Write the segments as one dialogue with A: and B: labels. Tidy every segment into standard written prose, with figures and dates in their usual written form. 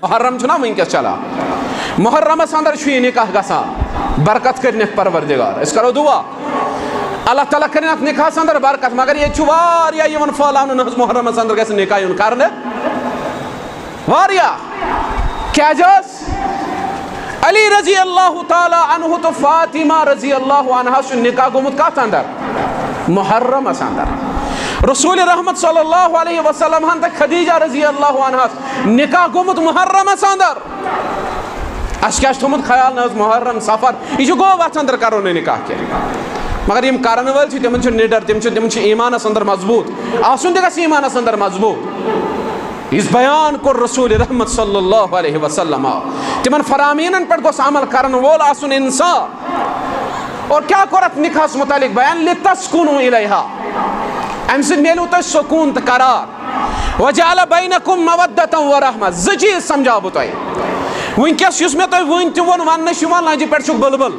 A: محرم چھنا ونکس چلا محرمس اندر یہ نکاح گسان برکت کرنک پروردگار اس کرو دعا اللہ تعالیٰ کرنک نکاح اندر برکت مگر یہ واریاہ پھہلاؤن محرمس اندر گھس نکاح یون کرنے واریاہ کیا جس علی رضی اللہ تعالیٰ عنہ تو فاطمہ رضی اللہ عنہ نکاح گومت کت اندر محرمس اندر رسول رحمت صلی اللہ علیہ وسلم ہن تک خدیجہ رضی اللہ عنہ نکاح گومت محرمس اندر اس کیا تھومت خیال نہ محرم سفر یہ گو وت اندر کرو نکاح کی مگر یم کرن ول تمن نڈر تم ایمانس اندر مضبوط آسن تہ گژھِ ایمانس اندر مضبوط اس بیان کور رسول رحمت صلی اللہ علیہ وسلم تمن فرامینن پہ گوس عمل کرن وول آسن انسان اور کیا کورت نکاحس متعلق بیان لتسکنوا الیہا ام سن میلو تہ سکون تہ قرار وجعل بینکم مودۃ ورحمہ زٕ چیز سمجھاو بہ تۄہہِ ونکس یس مے تۄہہِ وٕنۍ تہِ ووٚن وننہٕ چھُ یِوان لنجہِ پٮ۪ٹھ چھُکھ بُلبُل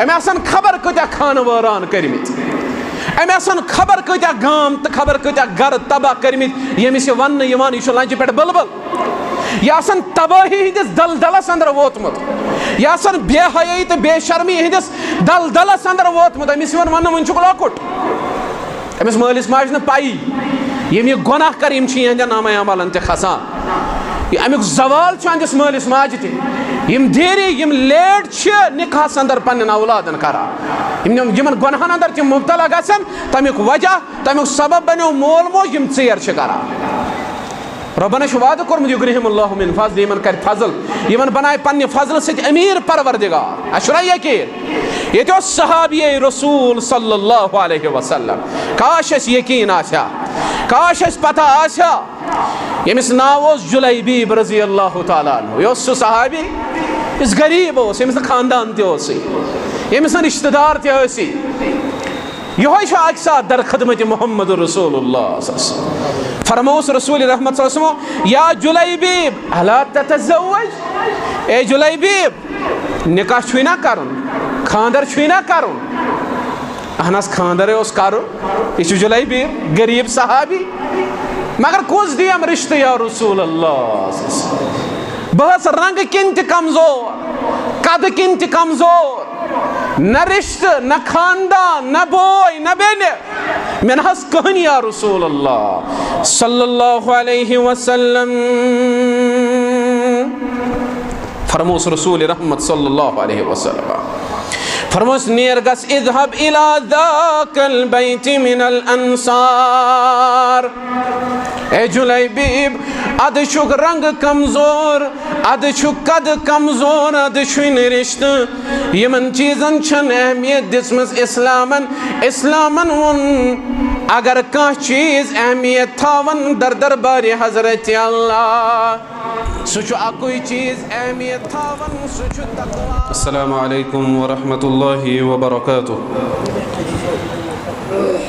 A: أمۍ آسان خبر کۭتیاہ خانہٕ وٲران کٔرمٕتۍ أمۍ آسان خبر کۭتیاہ گام تہٕ خبر کۭتیاہ گرٕ تباہ کٔرمٕتۍ ییٚمِس یہِ وننہٕ یِوان یہِ چھُ لنجہِ پٮ۪ٹھ بُلبُل یہ آسان تباہی ہندس دلدلس اندر ووتمت یہ آسان بے حیائی تو بے شرمی ہندس دلدلس اندر ووتمت أمِس یِوان وننہٕ وٕنۍ چھُکھ لۄکُٹ أمِس مٲلِس ماجہِ نہٕ پَیی یِم یہِ گۄناہ کر یِم چھِ یِہنٛدٮ۪ن نامے عملن تہِ کھسان امیُک زوال چھُ أہنٛدِس مٲلِس ماجہِ تہِ یم دیری یم لیٹ چھِ نکاحس اندر پننٮ۪ن اولادن کران یمن گۄنہن اندر تِم مبتلا گژھن تمیُک وجہ تمیُک سبب بنیو مول موج یم ژیر چھِ کران ربنا چھُ وعدٕ کوٚرمُت یُغنِہِم اللہ من فضل یمن کرِ فضل یمن بنایہِ پننہِ فضلہٕ سۭتۍ أمیٖر پروردگار اَسہِ چھُنہ یقیٖن ییٚتہِ اوس صحابیے رسول صلی اللہ علیہ وسلم کاش اَسہِ یقیٖن آسہِ ہا کاش اَسہِ پتہ آسہِ ہا ییٚمِس ناو اوس جُلیبیب رضی اللہ تعالیٰ عنہ یہِ اوس سُہ صحابی یُس غریٖب اوس ییٚمِس نہٕ خاندان تہِ اوسُے ییٚمِس نہٕ رشتہٕ دار تہِ ٲسی یِہوے چھُ اکہِ ساتہٕ در خدمت محمد رسول اللہ فرموس رسول رحمت صلی اللہ علیہ وسلم یا جلیبیب الا تتزوج اے جلیبیب نکاح چھُے نا کرُن خاندر چھُے نا کرُن اہن حظ خاندرے اوس کرُن یہِ چھُ جلیبیب غریٖب صحابی مگر کُس دِیم رشتہٕ یا رسول اللہ بہٕ ٲس رنگہٕ کِنۍ تہِ کمزور قدٕ کِنۍ تہِ کمزور نہ رشتہٕ نہ خاندان نہ بوے نہ بیٚنہِ مےٚ نہ حظ کٕہٕنۍ یا رسول اللہ صلی اللہ علیہ وسلم فرموس رسول رحمت صلی اللہ علیہ وسلم فرموس نیر گژھ اذهب الى ذاك البيت من الانصار اے جلیبیب اد چھُکھ رنگ کمزور اد چھُکھ قد کمزور اد چھُنہٕ رشتہٕ یمن چیزن چھن اہمیت دِژمٕژ اسلامن ووٚن اگر کانٛہہ چیز اہمیت تھاون در دربارِ حضرت اللہ سُہ چھُ اکُے چیز اہمیت تھاون سُہ چھُ تقوا السلام علیکم ورحمۃ اللہ وبرکاتہ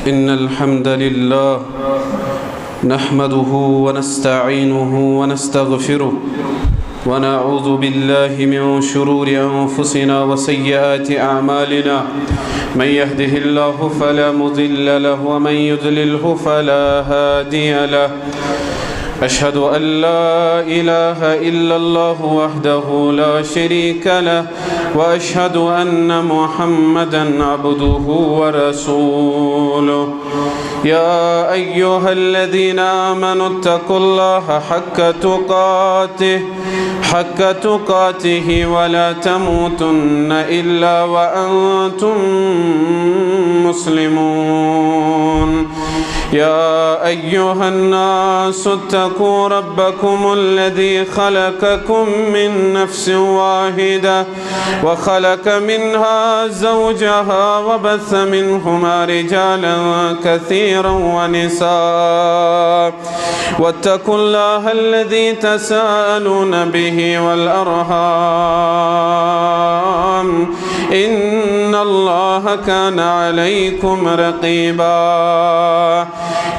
A: ان الحمد للہ نحمده ونستعينه ونستغفره ونعوذ بالله من شرور أنفسنا وسيئات أعمالنا من يهده الله فلا مضل له ومن يضلله فلا هادي له أشهد أن لا إله إلا الله وحده لا شريك له وأشهد أن محمدا عبده ورسوله يا أيها الذين آمنوا اتقوا الله حق تقاته ولا تموتن إلا وأنتم مسلمون يا أيها الناس اتقوا ربكم الذي خلقكم من نفس واحدة وخلق منها زوجها وبث منهما رجالا كثيرا ونساء واتقوا الله الذي تساءلون به والأرحام إن الله كان عليكم رقيبا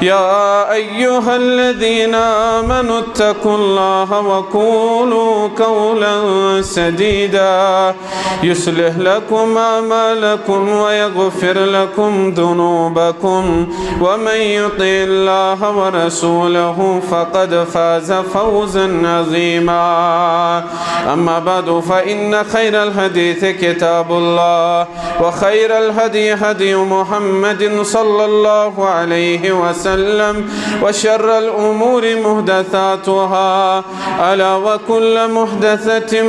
A: يا أيها الذين آمنوا اتقوا الله وقولوا قولا سديدا يصلح لكم أعمالكم ويغفر لكم ذنوبكم ومن يطع الله ورسوله فقد فاز فوزا عظيما أما بعد فإن خير الحديث كتاب الله وخير الهدي هدي محمد صلى الله عليه وسلم وشر الأمور محدثاتها ألا وكل محدثة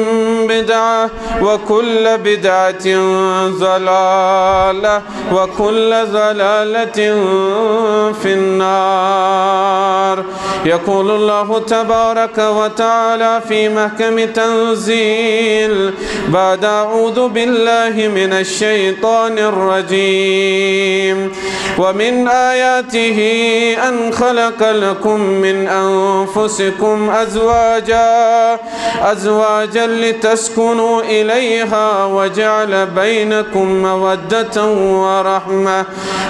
A: بدعة وكل بدعة ضلالة وكل ضلالة في النار يقول الله تبارك وتعالى في محكم تنزيل بعد أعوذ بالله من الشيطان الرجيم ومن آياته أن خلق لكم من أنفسكم أزواجا لتسكنوا إليها وجعل بينكم مودة ورحمة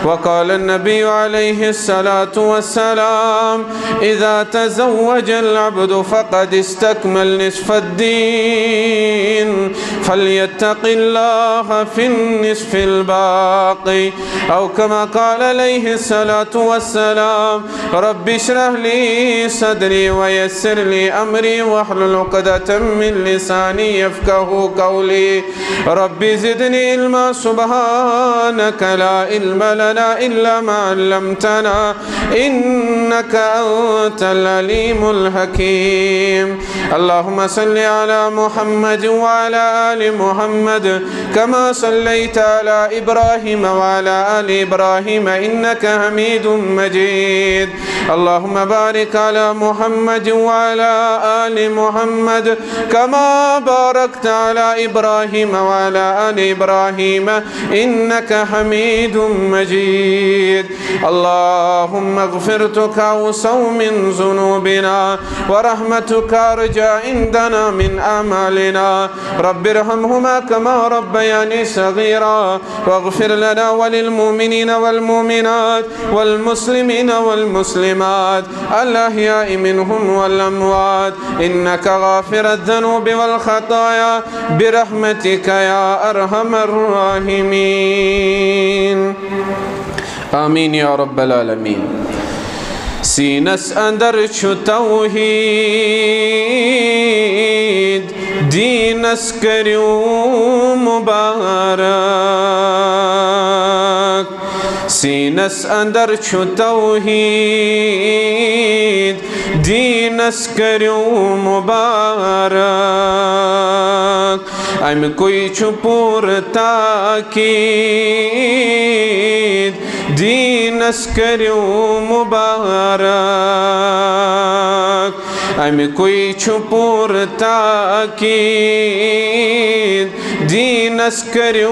A: وقال النبي عليه الصلاة والسلام إذا تزوج العبد فقد استكمل نصف الدين فليتق الله في النصف الباقي أو كما قال عليه الصلاة والسلام رب اشرح لي صدري ويسر لي أمري واحلل عقدة من لساني يفقهوا قولي رب زدني علما سبحانك لا علم لنا إلا ما علمتنا إنك أنت العليم الحكيم اللهم صل على محمد وعلى آل محمد كما صليت على إبراهيم وعلى آل إبراهيم إنك حميد مجيد اللهم بارك على محمد وعلى آل محمد كما باركت على إبراهيم وعلى آل إبراهيم إنك حميد مجيد اللهم اغفرتك أوسع من ذنوبنا ورحمتك أرجى عندنا من أعمالنا رب ارحمهما كما ربياني صغيرا واغفر لنا وللمؤمنين والمؤمنات والمسلمين والمسلمات الأحياء منهم والأموات إنك غافر الذنوب والخطايا برحمتك يا أرحم الراحمين آمين يا رب العالمين سینس اندر چھو توحید دینس کریو مبارک سینس اندر چھو توحید دینس کریو مبارک ام کوئی چھو پور تاکید دینس کریو مبارک ام کوئی چھو پور تاکید دینس کریو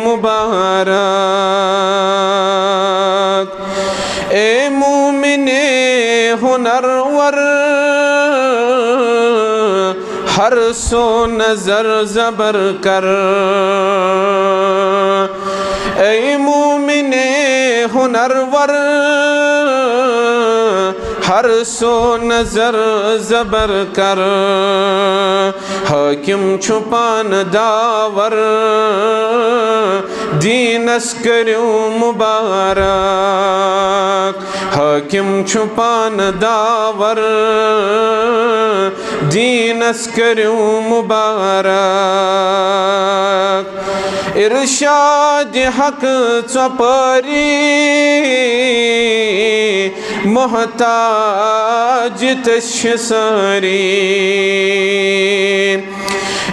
A: مبارک اے مومن ہنرور ہر سو نظر زبر کر اے مومن ہنرور ہر سو نظر زبر کر حاکم چھپان داور دینس کریو مبارک حاکم چھپان داور دینس کریو مبارک ارشاد حق چپاری محتاج تشساری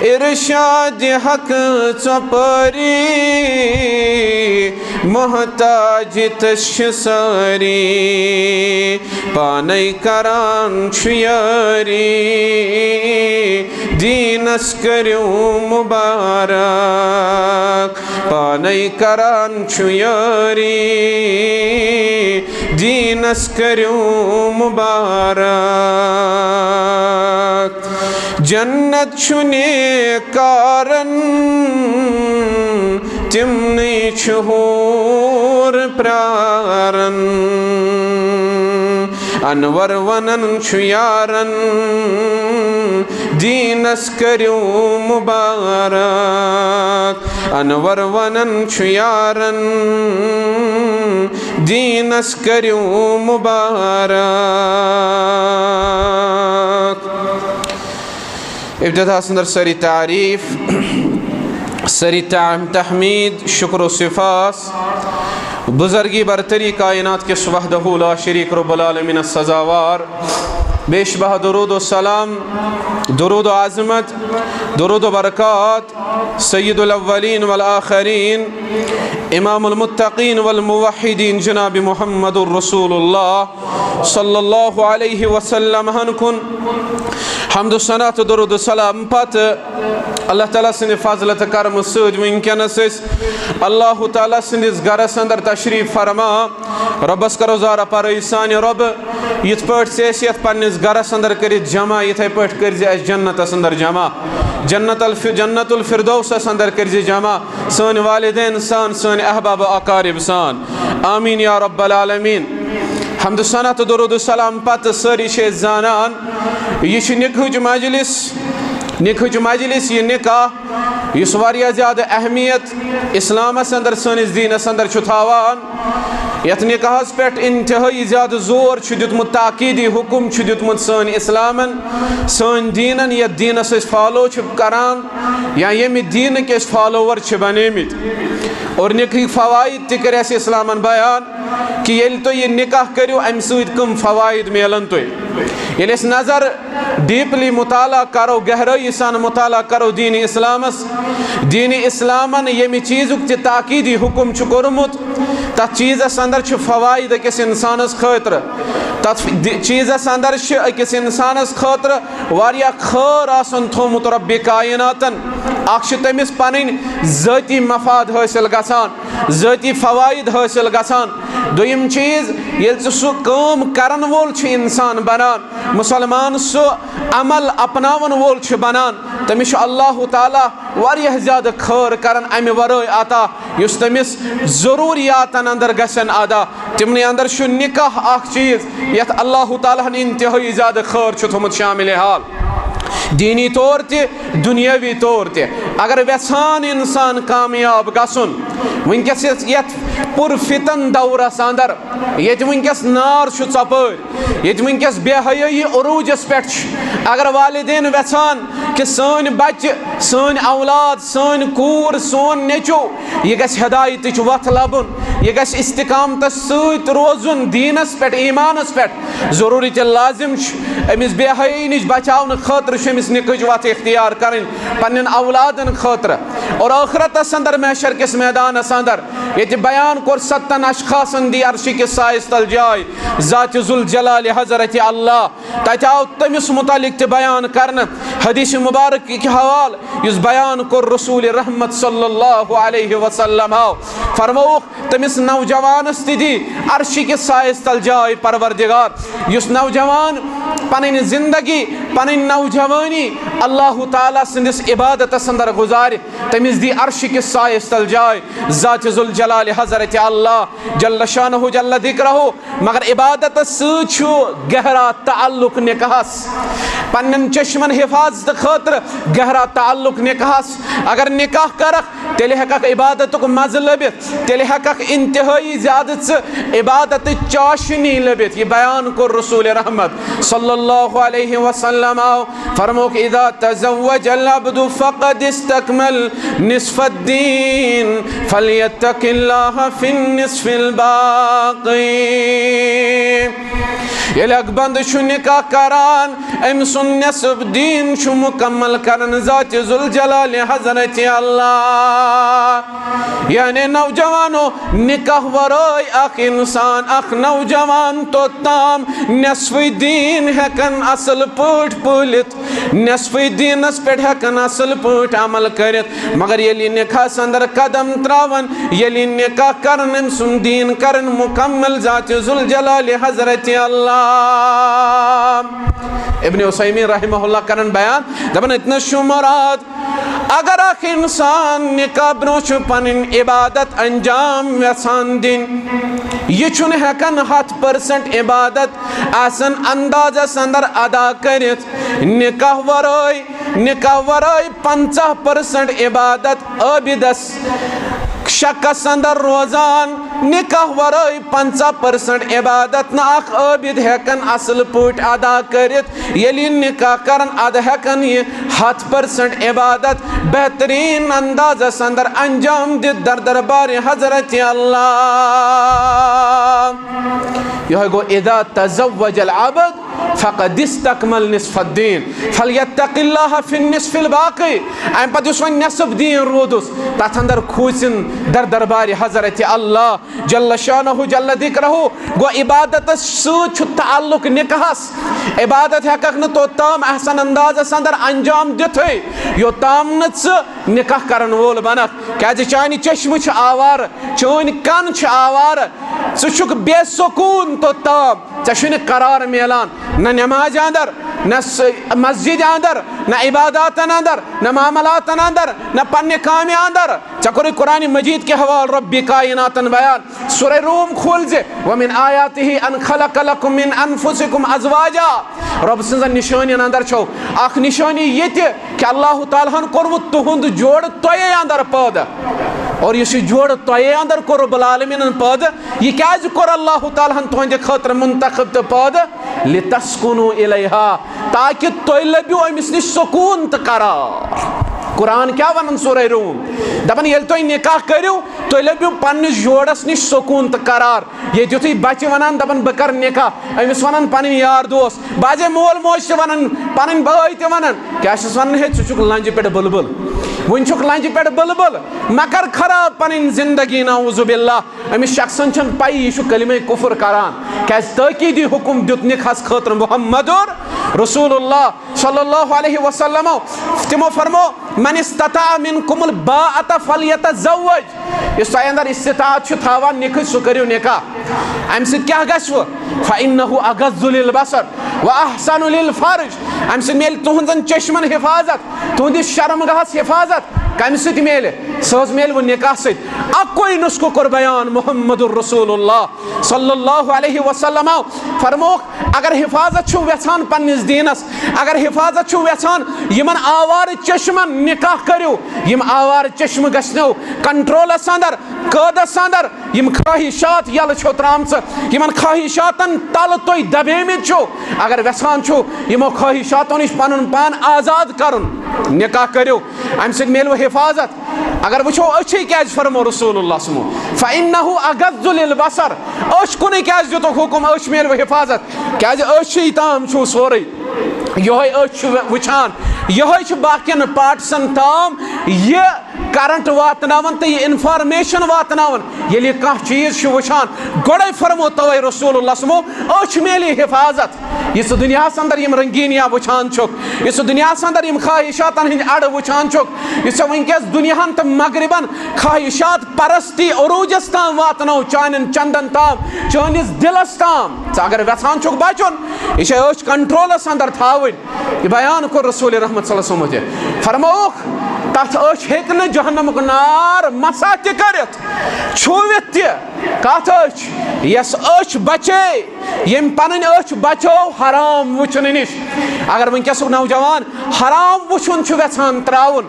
A: ارشاد حق چپاری محتاج تشساری پانی کران چھیاری دینس کریو مبارک پانے کران چھو یاری دینس کریو مبارک جنت چھو نیکارن تمنی چھو حور پرارن انور ونن چھو یارن دینس کریو مبارک انور ونن چھو یارن دینس کریو مبارک ابتدا سندر سری تعریف سری تحمید شکر و صفاس بزرگی برتری کائنات کے وحدہ لا شریک رب العالمین السزاوار بیشبہ درود و سلام درود و عظمت درود و برکات سید الاولین والآخرین امام المتقین والموحدین جناب محمد الرسول اللہ صلی اللہ علیہ وسلم ہنکن حمد و ثناء درود و سلام پت اللہ تعالیٰ سند فضلت کرم سد ونکینس اللہ تعالیٰ سندس گرس اندر تشریف فرما ربس کرو زارا پر سانہ رب یت پٹ سیسیت پنس گرس اندر کرت جمع یتھے پٹ کرز اس جنتس اندر جمع جنت الفردوس اندر کرز جمع سن والدین سان سن احباب اقارب سان آمین یا رب العالمین حمد ثناء درود السلام پت سری چھ زانان یہ نکہج مجلس یہ نکاح اس واریاہ زیادہ اہمیت اسلام اندر سنس دینس اندر تھاوان یت نکاحس پہ انتہائی زیادہ زور دیتمت تاکیدی حکم دیتمت سن اسلامن سن دینن یت دینس فالو کران یا یم دین کے فالوور بنیمت اور نکاح فوائد تہ کر اسلامن بیان کہ یل تو یہ نکاح کرو ام سید کم فوائد میلن تو یل اس نظر ڈیپلی مطالعہ کرو گہرائی سان مطالعہ کرو دین اسلامن یمی چیزک تہ تاکیدی حکم کورمت تت چیزس اندر فوائد اکس انسانس خاطر تت چیزس اندر اکس انسانس خاطر واریاہ خیر آسن تھومت رب کائناتن اخ تمس پنن ذاتی مفاد حاصل گژھان ذاتی فوائد حاصل گژھان دویم چیز یل سہ کام کرن وول انسان بنان مسلمان سہ عمل اپناون وول بنان تمس اللہ تعالیٰ واریاہ زیادہ خیر کران امہ ورٲے عطا یس تمس ضروریاتن اندر گژھن ادا تمن اندر نکاح اخ چیز یت اللہ تعالیٰ انتہائی زیادہ خیر تھومت شامل حال دینی طور تہ دنیاوی طور تہ اگر ویسان انسان کامیاب گژھن ونکس یت پر فتن دورس اندر یت ونکس نار ژپٲرۍ یت ونکس بے حیائی عروجس پہ اگر والدین ویسان کہ سن بچہ سن اولاد سن کور سون نیچو یہ گژھِ ہدایتٕچ وتھ لبن یہ گژھِ استقامتس سۭتۍ روزن دینس پہ ایمانس پہ ضروری تہ لازم امس بے حیائی نش بچاونہٕ خٲطرٕ چھِ أمِس نِکٕج وتھ اختیار کرٕنۍ پننٮ۪ن اولادن خٲطرٕ اور ٲخرتس اندر محشر کس میدانس اندر یہ بیان کور 7 اشخاصن دی عرش کس سایس تل جائے ذات ذوالجلال حضرت اللہ تتہ آو تمس متعلق تہ بیان کرنا حدیث مبارک کی حوال اس بیان کور رسول رحمت صلی اللہ علیہ وسلم آو فرموک تمس نوجوانس تہ دی عرش کس سایس تل جائے پروردگار اس نوجوان پنن زندگی پنن نوجوانی اللہ تعالیٰ سندس عبادت اندر گزار تمس دی عرش کس سایس تل جائے ذات ذوالجلال حضرت اللہ جل شانہ جل ذکرہ مگر عبادت سۭتۍ گہرا تعلق نکاحس پنن چشمن حفاظت خاطر گہرا تعلق نکاحس اگر نکاح کرک تیلہِ ہیککھ عبادتک مزٕ لبِتھ تیلہِ ہیککھ انتہائی زیادٕ عبادت چاشنی لبِتھ یہ بیان کور رسول رحمت صلی اللہ علیہ وسلم فرموک اذا تزوج العبد فقد استکمل نصف الدین فلیتق اللہ فی النصف الباقی ییٚلہِ اکھ بنٛدٕ چھُ نِکاح کران أمۍ سُنٛد نٮ۪صٕف دیٖن چھُ مُکمل کران ذاتِ ذوالجلالِ حضرتِ اللہ. یعنی نوجوانو نِکاح ورٲے اکھ اِنسان اکھ نوجوان توٚتام نٮ۪صفٕے دیٖن ہٮ۪کان اصل پٲٹھۍ پٲلِتھ نٮ۪صفٕے دیٖنس پٮ۪ٹھ ہٮ۪کان اصل پٲٹھۍ عمل کٔرِتھ مگر ییٚلہِ نِکاحس انٛدر قدم تراون ییٚلہِ نِکاح کرن أمۍ سُنٛد دیٖن کرن مُکمل ذاتِ ذوالجلالِ حضرتِ اللہ. ابن عثیمین رحمہ اللہ کرن بیان دپان اتنس چھُ مراد اگر اکھ انسان نِکاح برونٛہہ چھُ پنٕنۍ عبادت انجام یژھان دِنۍ یہِ چھُنہٕ ہٮ۪کان 100% عبادت آسان اندازس انٛدر ادا کٔرِتھ نِکاح ورٲے 50% عبادت عٲبِدس شکس انٛدر روزان نِکاح ورٲے 50% عبادت نہٕ اکھ عٲبِد ہٮ۪کان اصل پٲٹھۍ ادا کٔرِتھ ییٚلہِ نِکاح کرن ادٕ ہٮ۪کان یہِ 100% عبادت بہتریٖن اندازس انٛدر انجام دِتھ در دربارِ حضرتِ اللہ. یِہوٚے گوٚو اِذا تزوج العبد فقد استكمل نصف الدین فلیتق اللہ فی النصف الباقی. امہِ پتہٕ یُس وۄنۍ نٮ۪صف دیٖن روٗدُس تتھ انٛدر کھوٗژِن در دربارِ حضرتِ اللہ جل شانہ جل ذکرہ. گوٚو عبادتس سۭتۍ چھُ تعلق نِکاحس عبادت ہٮ۪ککھ نہٕ توٚتام احسن اندازس انٛدر انجام دِتھٕے یوٚتام نہٕ ژٕ نِکاح کرن وول بنکھ کیٛازِ چانہِ چشمہٕ چھِ آوارٕ چٲنۍ کن چھِ آوارٕ ژٕ چھُکھ بے سکوٗن توٚتام ژےٚ چھُنہٕ قرار میلان نہ نٮ۪مازِ انٛدر نہ مسجدِ انٛدر نہ عباداتن انٛدر نہ معاملاتن انٛدر نہ پننہِ کامہِ انٛدر. ژےٚ کوٚرُے قرآنِ مجیٖد کہِ حوالہٕ رۄبِ کایناتن بیان سورہ روم کھول زِ ومن آیاتہ ان خلق لکم من انفسکم ازواجا. رۄب سٕنٛزن نِشٲنین انٛدر چھو اکھ نِشٲنی یہِ تہِ کہِ اللہ تعالیٰ ہن کوٚرمُت تُہُنٛد جوڑٕ تۄہے انٛدر پٲدٕ اور یُس یہِ جوڑٕ تۄہے انٛدر کوٚر رۄب العالمیٖنن پٲدٕ یہِ کیٛازِ کوٚر اللہ تعالیٰ ہن تُہنٛدِ خٲطرٕ منتخب تہٕ پٲدٕ لِتسکُنوٗ اِلیہا تاکہِ تُہۍ لٔبِو أمِس نِش سکوٗن تہٕ قرار. قرآن کیٛاہ ونان سورہ روم دپان ییٚلہِ تُہۍ نِکاح کٔرِو تُہۍ لٔبِو پننِس جوڑس نِش سکوٗن تہٕ قرار. ییٚتہِ یُتھُے بچہِ ونان دپان بہٕ کرٕ نِکاح أمِس ونان پنٕنۍ یار دوس بازے مول موج تہِ ونان پنٕنۍ بٲے تہِ ونان کیٛاہ چھِس ونان ہے ژٕ چھُکھ لنجہِ پٮ۪ٹھ بُلبُل وُنہِ چھُکھ لنجہِ پٮ۪ٹھ بُلبُل مہ کر خراب پنٕنۍ زندگی نعوذ باللہ. أمِس شخصن چھنہٕ پیی یہِ چھُ کلمے کُفر کران کیٛازِ تٲکیٖدی حُکم دیُت نِکاحس خٲطرٕ محمدُر رسول اللہ صلی اللہ علیہ وسلمو. تِمو فرمو من استطاع منکم الباءۃ فلیتزوج یُس تۄہہِ انٛدر استطاعت چھُ تھاوان نِکہٕ سُہ کٔرِو نِکاح. امہِ سۭتۍ کیٛاہ گژھوٕ فإنہ اغض للبصر واحسن للفرج. امہِ سۭتۍ میلہِ تُہنٛزن چشمن حفاظت تُہنٛدِس شرمگاہس حفاظت. کمہِ سۭتۍ میلہِ سۄ حظ میلوٕ نِکاح سۭتۍ. اکُے نُسخہٕ کوٚر بیان محمد رسول اللہ صلی اللہ علیہ وسلمو فرموکھ اگر حفاظت چھُو یژھان پننِس دیٖنس اگر حفاظت چھُو یژھان یِمن آوارٕ چشمن نِکاح کٔرِو. یِم آوارٕ چشمہٕ گژھنو کنٹرولس انٛدر قٲدس انٛدر یِم خٲہِشات یلہٕ چھو ترٛامژٕ یِمن خٲہِشاتن تلہٕ تُہۍ دبیمٕتۍ چھِو اگر یژھان چھِو یِمو خٲہِشاتو نِش پنُن پان آزاد کرُن نِکاح کٔرِو. امہِ سۭتۍ میلوٕ حفاظت. اگر وٕچھو أچھے کیٛازِ فرمو رسول اللہ سمو فإنہ اغض للبصر. أچھ کُنُے کیٛازِ دِتُکھ حُکم أچھ میلوٕ حفاظت کیٛازِ أچھے تام چھُو سورُے یِہوٚے أچھ چھُ وٕچھان یِہوٚے چھُ باقین پارٹسن تام یہِ کرنٹ واتناوان تہٕ یہِ انفارمیشن واتناوان. ییٚلہِ یہِ کانٛہہ چیٖز چھُ وٕچھان گۄڈے فرمو توے رسول اللہ سمو أچھ میلہِ حفاظت. یہِ ژٕ دُنیاہس انٛدر یِم رنگیٖنیا وٕچھان چھُکھ یہِ ژٕ دُنیاہس انٛدر یِم خٲہِشاتن ہٕنٛدۍ اَڑٕ وٕچھان چھُکھ یہِ ژےٚ وٕنکیٚس دُنیاہن تہٕ مغربن خٲہِشات پرستی عروٗجس تام واتنو چانٮ۪ن چندن تام چٲنِس دِلس تام. ژٕ اگر یژھان چھُکھ بچُن یہِ چھےٚ أچھ کنٹرولس انٛدر تھاوٕنۍ. یہِ بیان کوٚر رسول رحمت صلی اللہ علیہ وسلم تہِ فرمووُکھ تتھ أچھ ہیٚکہِ نہٕ جہنمُک نار مسا تہِ کٔرِتھ چھوٗوِتھ تہِ. کتھ أچھ یۄس أچھ بچے ییٚمۍ پنٕنۍ أچھ بچو حرام وٕچھنہٕ نِش. اگر وٕنکیٚسُک نوجوان حرام وٕچھُن چھُ یژھان تراوُن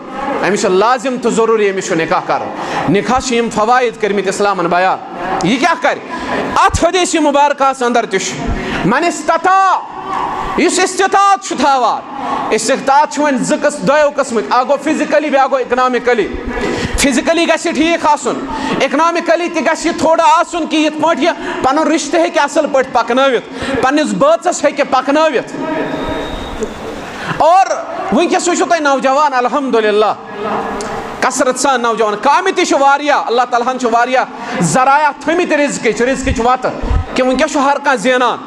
A: أمِس چھُ لازم تہٕ ضروٗری أمِس چھُ نِکاح کرُن. نِکاح چھِ یِم فوٲیِد کٔرمٕتۍ اسلامن بیان. یہِ کیٛاہ کرِ اتھ حدیٖثِ مُبارکہس انٛدر تہِ چھُ من استطاع یُس استطاعت چھُ تھاوان. استطاعت چھُ وۄنۍ دۄیو قٕسمٕکۍ اکھ گوٚو فِزِکلی بیٛاکھ گوٚو اِکنامِکلی. فزیکلی گژھِ ٹھیک آسُن اکنامکلی تہِ گژھِ یہِ تھوڑا آسُن کہ یِتھ پٲٹھۍ یہِ پنُن رشتہٕ ہیٚکہِ اصل پٲٹھۍ پکنٲوِتھ پننِس بٲژس ہیٚکہِ پکنٲوِتھ اور ونکیٚس وٕچھِو تُہۍ نوجوان الحمدللہ کثرت سان نوجوان کامہِ تہِ چھِ واریاہ اللہ تعالیٰ ہن چھِ واریاہ ذرایع تھٲمٕتۍ رزقٕچ وتہٕ کہ ونکیٚس چھُ ہر کانٛہہ زینان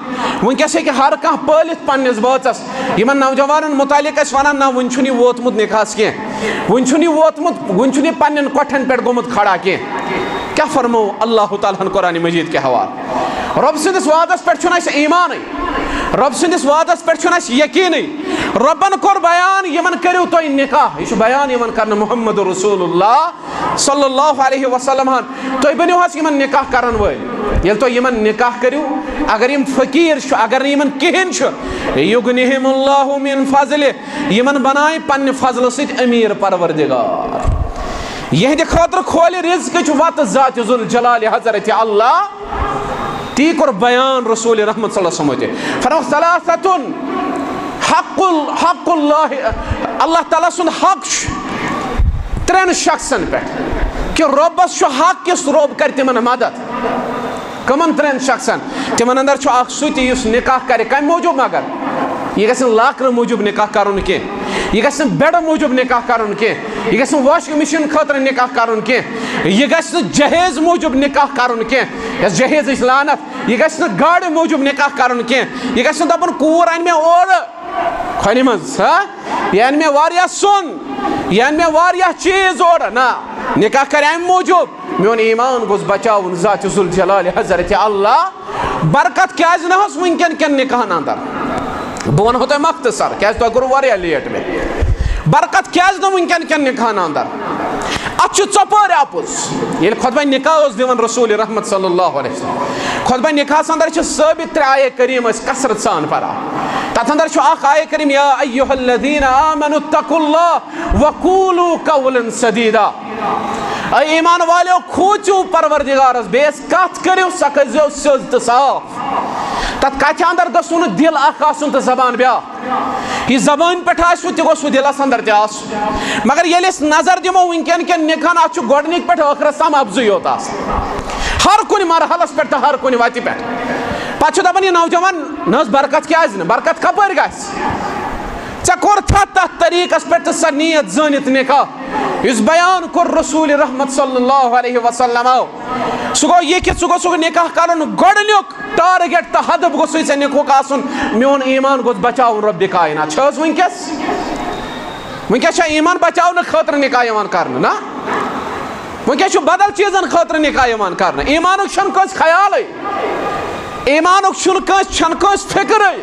A: ونکیٚس ہیٚکہِ ہر کانٛہہ پٲلِتھ پننِس بٲژس یِمن نوجوانن متعلق ٲسۍ ونان نہ وُنہِ چھُنہٕ یہِ ووتمُت نِکاحس کینٛہہ وُنہِ چھُنہٕ یہِ ووتمُت وُنہِ چھُنہٕ یہِ پننٮ۪ن کۄٹھٮ۪ن پٮ۪ٹھ گوٚمُت کھڑا کینٛہہ کیٛاہ فرمو اللہ تعالیٰ ہن قرآنِ مجیٖد کہِ حوالہٕ رۄب سٕنٛدِس وعدس پٮ۪ٹھ چھُنہٕ اَسہِ ایٖمانٕے رۄب سٕنٛدِس وعدس پٮ۪ٹھ چھُنہٕ اَسہِ یقیٖنٕے رۄبن کوٚر بیان یِمن کٔرِو تُہۍ نِکاح یہِ چھُ بیان یِوان کرنہٕ محمد رسول اللہ صلی اللہ علیہ وسلم ہن تُہۍ بٔنِو حظ یِمن نِکاح کرن وٲلۍ ییٚلہِ تُہۍ یِمن نِکاح کٔرِو اگر یِم فقیٖر چھُ اگر نہٕ یِمن کِہیٖنۍ چھُ یُغنِہِم اللہ من فضلہِ یِمن بنایہِ پننہِ فضلہٕ سۭتۍ أمیٖر پروردِگار یِہنٛدِ خٲطرٕ کھولہِ رزقٕچ وتہٕ ذاتِ ذوالجلالِ حضرتِ اللہ تی کوٚر بیان رسول رحمت صلی اللہ علیہ وسلم فرموُکھ ثلاثتن حق اللہ اللہ تعالیٰ سُنٛد حق چھُ ترٛٮ۪ن شخصن پٮ۪ٹھ کہ رۄبس چھُ حق کِس رۄب کرِ تِمن مدد کٕمن ترٛٮ۪ن شخصن تِمن اندر چھُ اکھ سُہ تہِ یُس نِکاح کرِ کمہِ موٗجوٗب مگر یہِ گژھِ نہٕ لاکرٕ موٗجوٗب نِکاح کرُن کینٛہہ یہِ گژھِ نہٕ بیڈٕ موٗجوٗب نِکاح کرُن کینٛہہ یہِ گژھِ نہٕ واشنگ مِشیٖن خٲطرٕ نِکاح کرُن کینٛہہ یہِ گژھِ نہٕ جہیز موٗجوٗب نِکاح کرُن کینٛہہ یۄس جہیزٕچ لانت یہِ گژھِ نہٕ گاڑِ موٗجوٗب نِکاح کرُن کینٛہہ یہِ گژھِ نہٕ دپُن کوٗر انہِ مےٚ اورٕ کھۄنہِ منٛز یہِ انہِ مےٚ واریاہ سۄن یہِ انہِ مےٚ واریاہ چیٖز اورٕ نہ نِکاح کرِ امہِ موٗجوٗب میون ایٖمان گوٚژھ بچاوُن ذاتِ ذوالجلالِ حضرتِ اللہ برکت کیازِ نہ حظ وٕنکٮ۪ن کٮ۪ن نِکاحن اندر بہٕ ونہو تۄہہِ مختصر کیازِ تۄہہِ کوٚروٕ واریاہ لیٹ مےٚ برکت کیازِ نہٕ وٕنکٮ۪ن کٮ۪ن نِکاحن اندر اتھ چھُ ژۄپٲرۍ اپُز ییٚلہِ خۄطبہ نِکاح اوس دِوان رسول رحمت صلی اللہ علیہ وسلم خۄطبہ نِکاحس اندر چھِ ثٲبت 3 آیے کریم أسۍ کثرت سان پران تتھ اندر چھُ اکھ آیے کریم یا ایُّہا الذین آمنوا اتقوا اللہ وقولوا قولا سدیدا اے ایمان والیو کھوٗژِو پروردگارس بیٚیِس کتھ کٔرِو سۄ کٔرۍزیو سیٚود تہٕ صاف تتھ کتھِ اندر گوٚژھ نہٕ دِل اکھ آسُن تہٕ زبان بیٛاکھ یہِ زبٲنۍ پٮ۪ٹھ آسوٕ تہِ گوٚژھ دِلس اندر تہِ آسُن مگر ییٚلہِ أسۍ نظر دِمو وٕنکٮ۪ن کٮ۪ن نِکاحن اتھ چھُ گۄڈنِکۍ پٮ۪ٹھ ٲخرس تام افضٕے یوت آسان ہر کُنہِ مرحلس پٮ۪ٹھ تہٕ ہر کُنہِ وتہِ پٮ۪ٹھ پتہٕ چھُ دپان یہِ نوجوان نہ حظ برکت کیازِ نہٕ برکت کپٲرۍ گژھِ ژےٚ کوٚرتھا تتھ طریٖقس پٮ۪ٹھ تہٕ سۄ نیت زٲنِتھ نِکاح یُس بیان کوٚر رسول رحمت صلی اللہ علیہ وسلمو سُہ گوٚو یہِ کہِ ژٕ گوٚژھُکھ نِکاح کرُن گۄڈٕنیُک ٹارگیٹ تہٕ ہدف گوٚژھُے ژےٚ نِکُک آسُن میون ایٖمان گوٚژھ بچاوُن رۄبِ کاینات چھِ حظ وٕنکٮ۪س چھا ایٖمان بچاونہٕ خٲطرٕ نِکاح یِوان کرنہٕ نہ وٕنکٮ۪س چھُ بدل چیٖزن خٲطرٕ نِکاح یِوان کرنہٕ ایٖمانُک چھُنہٕ کٲنٛسہِ خیالٕے ایٖمانُک چھُنہٕ کٲنٛسہِ فِکرٕے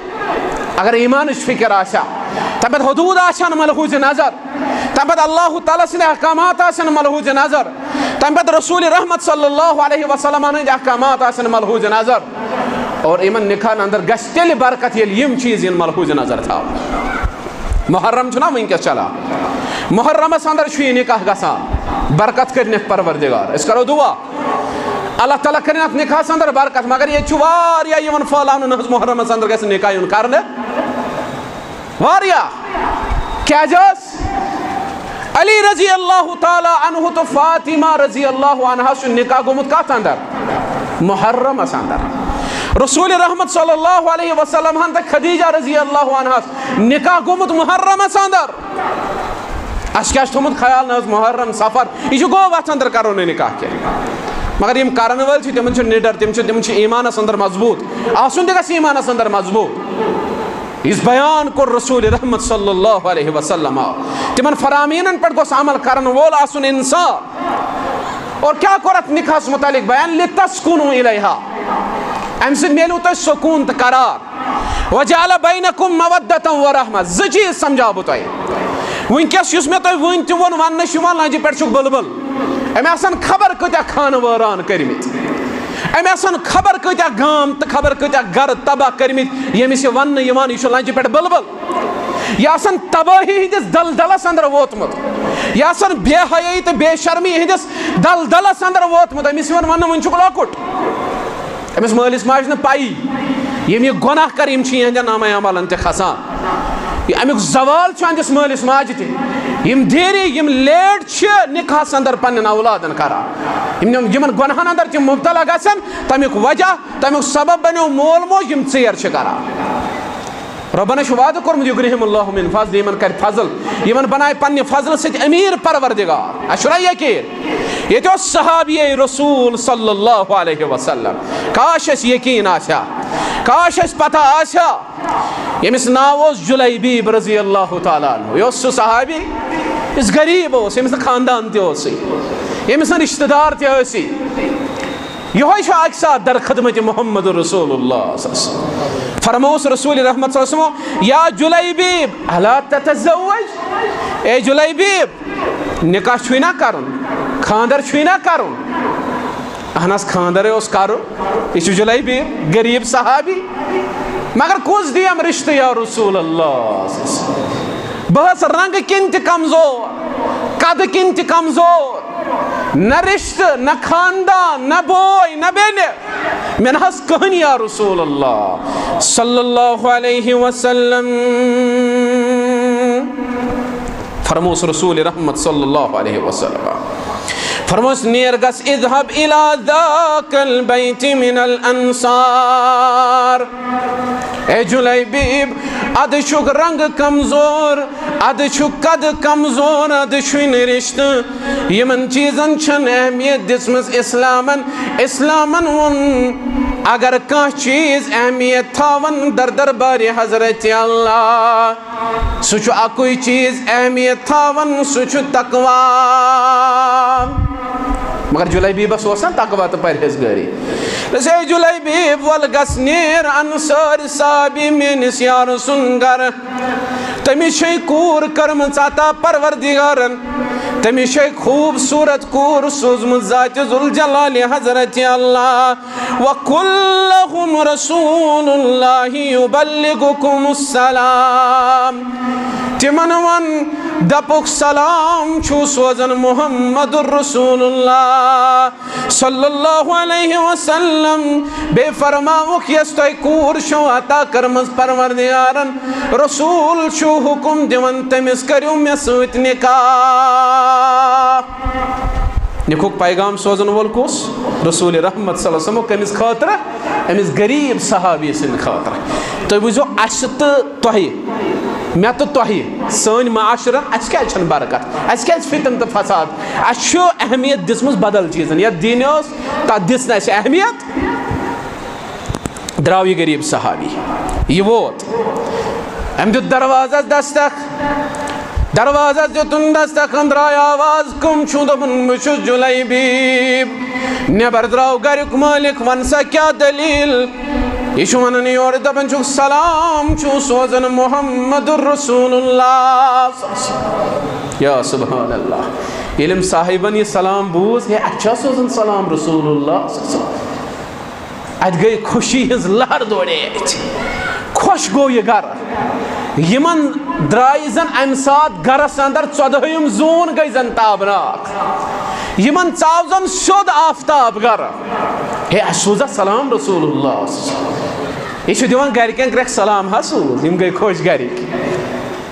A: اگر ایٖمانٕچ فِکر آسہِ ہا تمہِ پتہٕ حدوٗد آسہِ ہن ملحوٗظِ نظر تمہِ پتہٕ اللہ تعالیٰ سٕنٛدۍ احکامات آسن ملحوٗظِ نظر تمہِ پتہٕ رسول رحمت صلی اللہ علیہ وسلم ہٕنٛدۍ احکامات آسن ملحوٗظِ نظر اور یِمن نِکاحن اندر گژھِ تیٚلہِ برکت ییٚلہِ یِم چیٖز یِن ملحوٗظِ نظر تھاونہٕ محرم چھُنہ وٕنکٮ۪س چلان محرمس اندر چھُ یہِ نِکاح گژھان برکت کٔرِنکھ پروردگار أسۍ کرو دُعا اللہ تعالیٰ کٔرِنۍ اتھ نِکاحس اندر برکت مگر ییٚتہِ چھُ واریاہ یِوان پھٔہلاونہٕ نہ حظ محرمس اندر گژھِ نِکاح یُن کرنہٕ واریاہ کیازِ حظ علی رضی اللہ تعالیٰ عنہ تہٕ فاطمہ رضی اللہ عنہا چھُ نِکاح گوٚمُت کتھ اندر محرمس اندر رسول رحمت صلی اللہ علیہ وسلم ہن تہٕ خدیجہ رضی اللہ عنہس نِکاح گوٚمُت محرمس اندر اسہِ کیٛاہ چھُ تھوٚمُت خیال نہ حظ محرم سفر یہِ چھُ گوٚو اتھ اندر کرو نہٕ نِکاح کینٛہہ مگر یِم کرن وٲلۍ چھِ تِمن چھُ نِڈر تِم چھِ ایٖمانس اندر مضبوٗط آسُن تہِ گژھِ ایٖمانس اندر مضبوٗط یُس بیان کوٚر رسول رحمت صلی اللہ علیہ وسلم تِمن فرامینن پٮ۪ٹھ گوٚژھ عمل کرن وول آسُن انسان اور کیٛاہ کوٚر اتھ نِکاحس متعلق بیان لِتسکُنوٗ اِلیہا امہِ سۭتۍ میلیو تۄہہِ سکوٗن تہٕ قرار وجعل بینکم مودۃ ورحمہ 2 چیٖز سمجھاو بہٕ تۄہہِ وٕنکٮ۪س یُس مےٚ تۄہہِ وٕنۍ تہِ ووٚن وننہٕ چھُ یِوان لنجہِ پٮ۪ٹھ چھُکھ بُلبُل أمۍ آسن خبر کۭتیاہ خانہٕ وٲران کٔرمٕتۍ أمۍ آسن خبر کۭتیاہ گام تہٕ خبر کۭتیاہ گرٕ تباہ کٔرمٕتۍ ییٚمِس یہِ وننہٕ یِوان یہِ چھُ لنجہِ پٮ۪ٹھ بُلبُل یہِ آسن تبٲہی ہٕنٛدِس دلدلس اندر ووتمُت یہِ آسن بے حیٲیی تہٕ بے شرمی ہٕنٛدِس دلدلس اندر ووتمُت أمِس یِوان وننہٕ وٕنۍ چھُکھ لۄکُٹ أمِس مٲلِس ماجہِ نہٕ پایی یِم یہِ گۄناہ کر یِم چھِ یِہنٛدٮ۪ن نامے عملن تہِ کھسان امیک زوال چندس مالس ماجہ تہ یم دیری یم لیٹ چھ نکاحس اندر پنن اولادن کران یمن گناہن اندر تم مبتلا گژھن تمیک وجہ تمیک سبب بنیو مول موج یم ژیر چھ کران ربنا چھ وعدہ کورمت یغنیہم اللہ من فضل یمن کر فضل یمن بنائے پنہ فضل سۭتۍ امیر پروردگار اشرا یقین یہ صحابی رسول صلی اللہ علیہ وسلم کاش اس یقین آسیا کاش اس پتہ آسیا یمس ناو اوس جلیبیب رضی اللہ تعالیٰ عنہ یہ سہ صحابی اس غریب اوس یمس خاندان تہ اوسٕے یمس رشتہ دار تہ ٲسی یہ اکہ ساتھ در خدمت محمد رسول اللہ صلی اللہ علیہ وسلم فرموس رسول رحمت صلی اللہ علیہ وسلم یا جلیبیب الا تتزوج اے جلیبیب نکاح چھوئی نہ کرن خاندر چھوئی نہ کرن اہنس خاندر اس کرن یہ جلیبیب غریب صحابی مگر کس دیم رشتہ یا رسول اللہ بہس رنگ کن تہ کمزور قد کن تہ کمزور نہ رشتہ نہ خاندان نہ بوئے نہ بینے میں نحس کہن یا رسول اللہ صلی اللہ علیہ وسلم فرموس رسول رحمت صلی اللہ علیہ وسلم فرموس نیر گس اذهب الى ذاك البيت من الانصار اے جلیبیب اد چھک رنگ کمزور اد چھک قد کمزور اد چھن رشتہ یمن چیزن چھن اہمیت دسمس اسلامن ون اگر کان چیز اہمیت تھاون در دربار حضرت اللہ سہ اکوئی چیز اہمیت تھاون سہ تقوی مگر جلیبیبس اوسا تقوی تو پرہیزگاری اے جلیبیب ول گس نیر انصار صحابی میانس یار سن گر تمس کور کرمژ عطا پروردگارن تمس خوبصورت کور سوزمت ذات ذوالجلال حضرت اللہ وقل لهم رسول اللہ یبلغکم السلام تمن ون دپک سلام چھو سوزن محمد الرسول اللہ صلی اللہ علیہ وسلم بے فرماوک یس تہ کور شو عطا کرمز پروردگارن رسول چھو حکم دیون تمس کریو مے سۭتۍ نکاح نکوک پیغام سوزن وول کس رسول رحمت صلی اللہ علیہ وسلم کمس خاطر امس غریب صحابی سند خاطر تُہۍ بوٗزِو اَسہِ تہٕ تۄہہِ مےٚ تہٕ تۄہہِ سٲنۍ معاشرن اَسہِ کیٛازِ چھنہٕ برکت اَسہِ کیٛازِ فتن تہٕ فساد اَسہِ چھُ اہمیت دِژمٕژ بدل چیٖزن یتھ دیٖنہِ ٲس تتھ دِژ نہٕ اَسہِ اہمیت درٛاو یہِ غریب صحابی یہِ ووت أمۍ دیُت دروازس دستک دروازس دیُتُن دستک أنٛدرآے آواز کٕم چھُ دوٚپُن بہٕ چھُس جلیبیب نٮ۪بر درٛاو گریُک مٲلِک ون سا کیٛاہ دٔلیٖل یہ چھُ ونان یورٕ دپان چھُکھ سلام چھُ سوزان محمد رسول اللہ یا سبحان اللہ ییٚلہِ أمۍ صاحبن یہِ سلام بوٗز ہے اَتہِ چھا سوزان سلام رسول اللہ اَتہِ گٔے خوشی ہٕنٛز لہر دورے اَتہِ خۄش گوٚو یہِ گرٕ یِمن درٛایہِ زن امہِ ساتہٕ گرس اندر 14ہِم زوٗن گٔے زن تابناک یِمن ژاو زن سیوٚد آفتاب گرٕ ہے اَسہِ سوزا سلام رسول اللہ یہ چھُ دِوان گرِکٮ۪ن گرٛٮ۪کھ سلام حظ سوز یِم گٔے خۄش گرِکۍ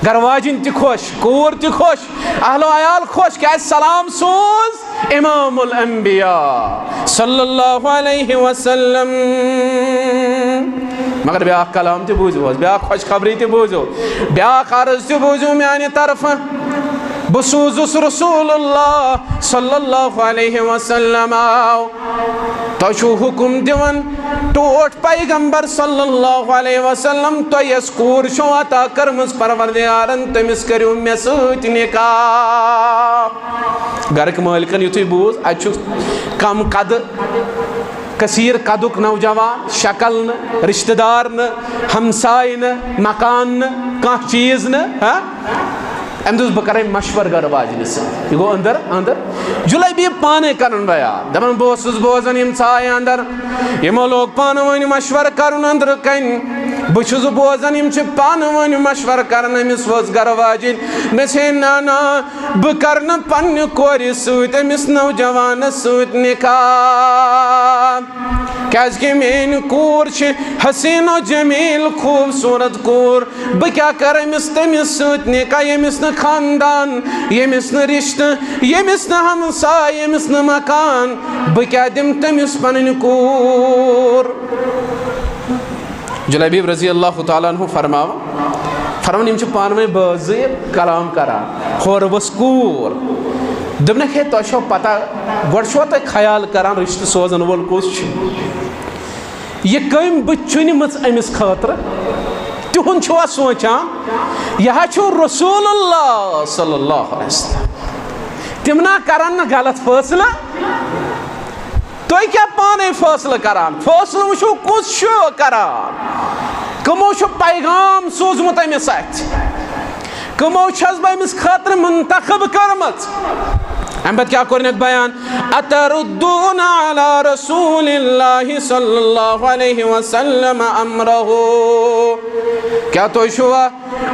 A: گرٕ واجِنۍ تہِ خۄش کوٗر تہِ خۄش اہلو عیال خۄش کیٛازِ سلام سوز امام الانبیاء صلی اللہ علیہ وسلم مگر بیاکھ کلام تہِ بوٗزِو حظ بیاکھ خۄش خبری تہِ بوٗزِو بیاکھ عرض تہِ بوٗزِو میانہِ طرفہٕ بہٕ سوٗزُس رسول اللہ صلی اللہ علیہ وسلم تۄہہِ چھُو حُکم دِوان ٹوٹھ پیغمبر صلی اللہ علیہ وسلم تۄہہِ یۄس کوٗر چھو عطا کٔرمٕژ پروردگارن تٔمِس کٔرِو مےٚ سۭتۍ نکاح گرٕکۍ مٲلکن یُتھُے بوٗز اَتہِ چھُ کم قدٕ کثیٖر قدُک نوجوان شکل نہٕ رشتہٕ دار نہٕ ہمساے نہٕ مکان نہٕ کانٛہہ چیٖز نہٕ ہاں أمۍ دوٚپ بہٕ کرے مشور گرٕ واجنہِ سۭتۍ یہِ گوٚو أنٛدر جلیبیب پانے کران بیان دپان بہٕ اوسُس بوزان یِم ژایہِ اندر یِمو لوگ پانہٕ ؤنۍ مشور کرُن أنٛدرٕ کَنۍ بہٕ چھُس بوزان یِم چھِ پانہٕ ؤنۍ مشور کران أمِس ؤژھ گرٕ واجِنۍ مےٚ ژھے نہ بہٕ کرٕ نہٕ پننہِ کورِ سۭتۍ أمِس نوجوانس سۭتۍ نکاح کیاز کہ میری کور حسین و جمیل خوبصورت کور بہ کیا کر امس تمس ست نکاح یمس نہ خاندان یمس نہ رشتہ یمس نہ ہمسائے یمس نہ مکان بہ کیا دم تمس پنن کور جلیبیب رضی اللہ تعالیٰ عنہ فرمان یم پانوی بازر کلام کران ہور ؤس کور دپنک ہے تہ چھو پتہ گۄڈٕ چھوا تُہۍ خیال کران رشتہ سوزن وول کُس چھُ یہ کٔمۍ بہٕ چُنمٕژ أمِس خٲطرٕ تِہُنٛد چھوا سونچان یہ چھُ رسول اللہ صلی اللہ علیہ وسلم تِم نا کرن نہٕ غلط فٲصلہٕ تُہۍ کیٛاہ پانے فٲصلہٕ کران فٲصلہٕ وٕچھو کُس چھُ کران کمو چھُ پیغام سوٗزمُت أمِس اَتھِ کمو چھس بہٕ أمِس خٲطرٕ منتخب کٔرمٕژ امہ پتہ کیا کوٚرنکھ بیان اتردون علی رسول اللہ صلی اللہ علیہ وسلم امرہ کیا تُہۍ چھُوا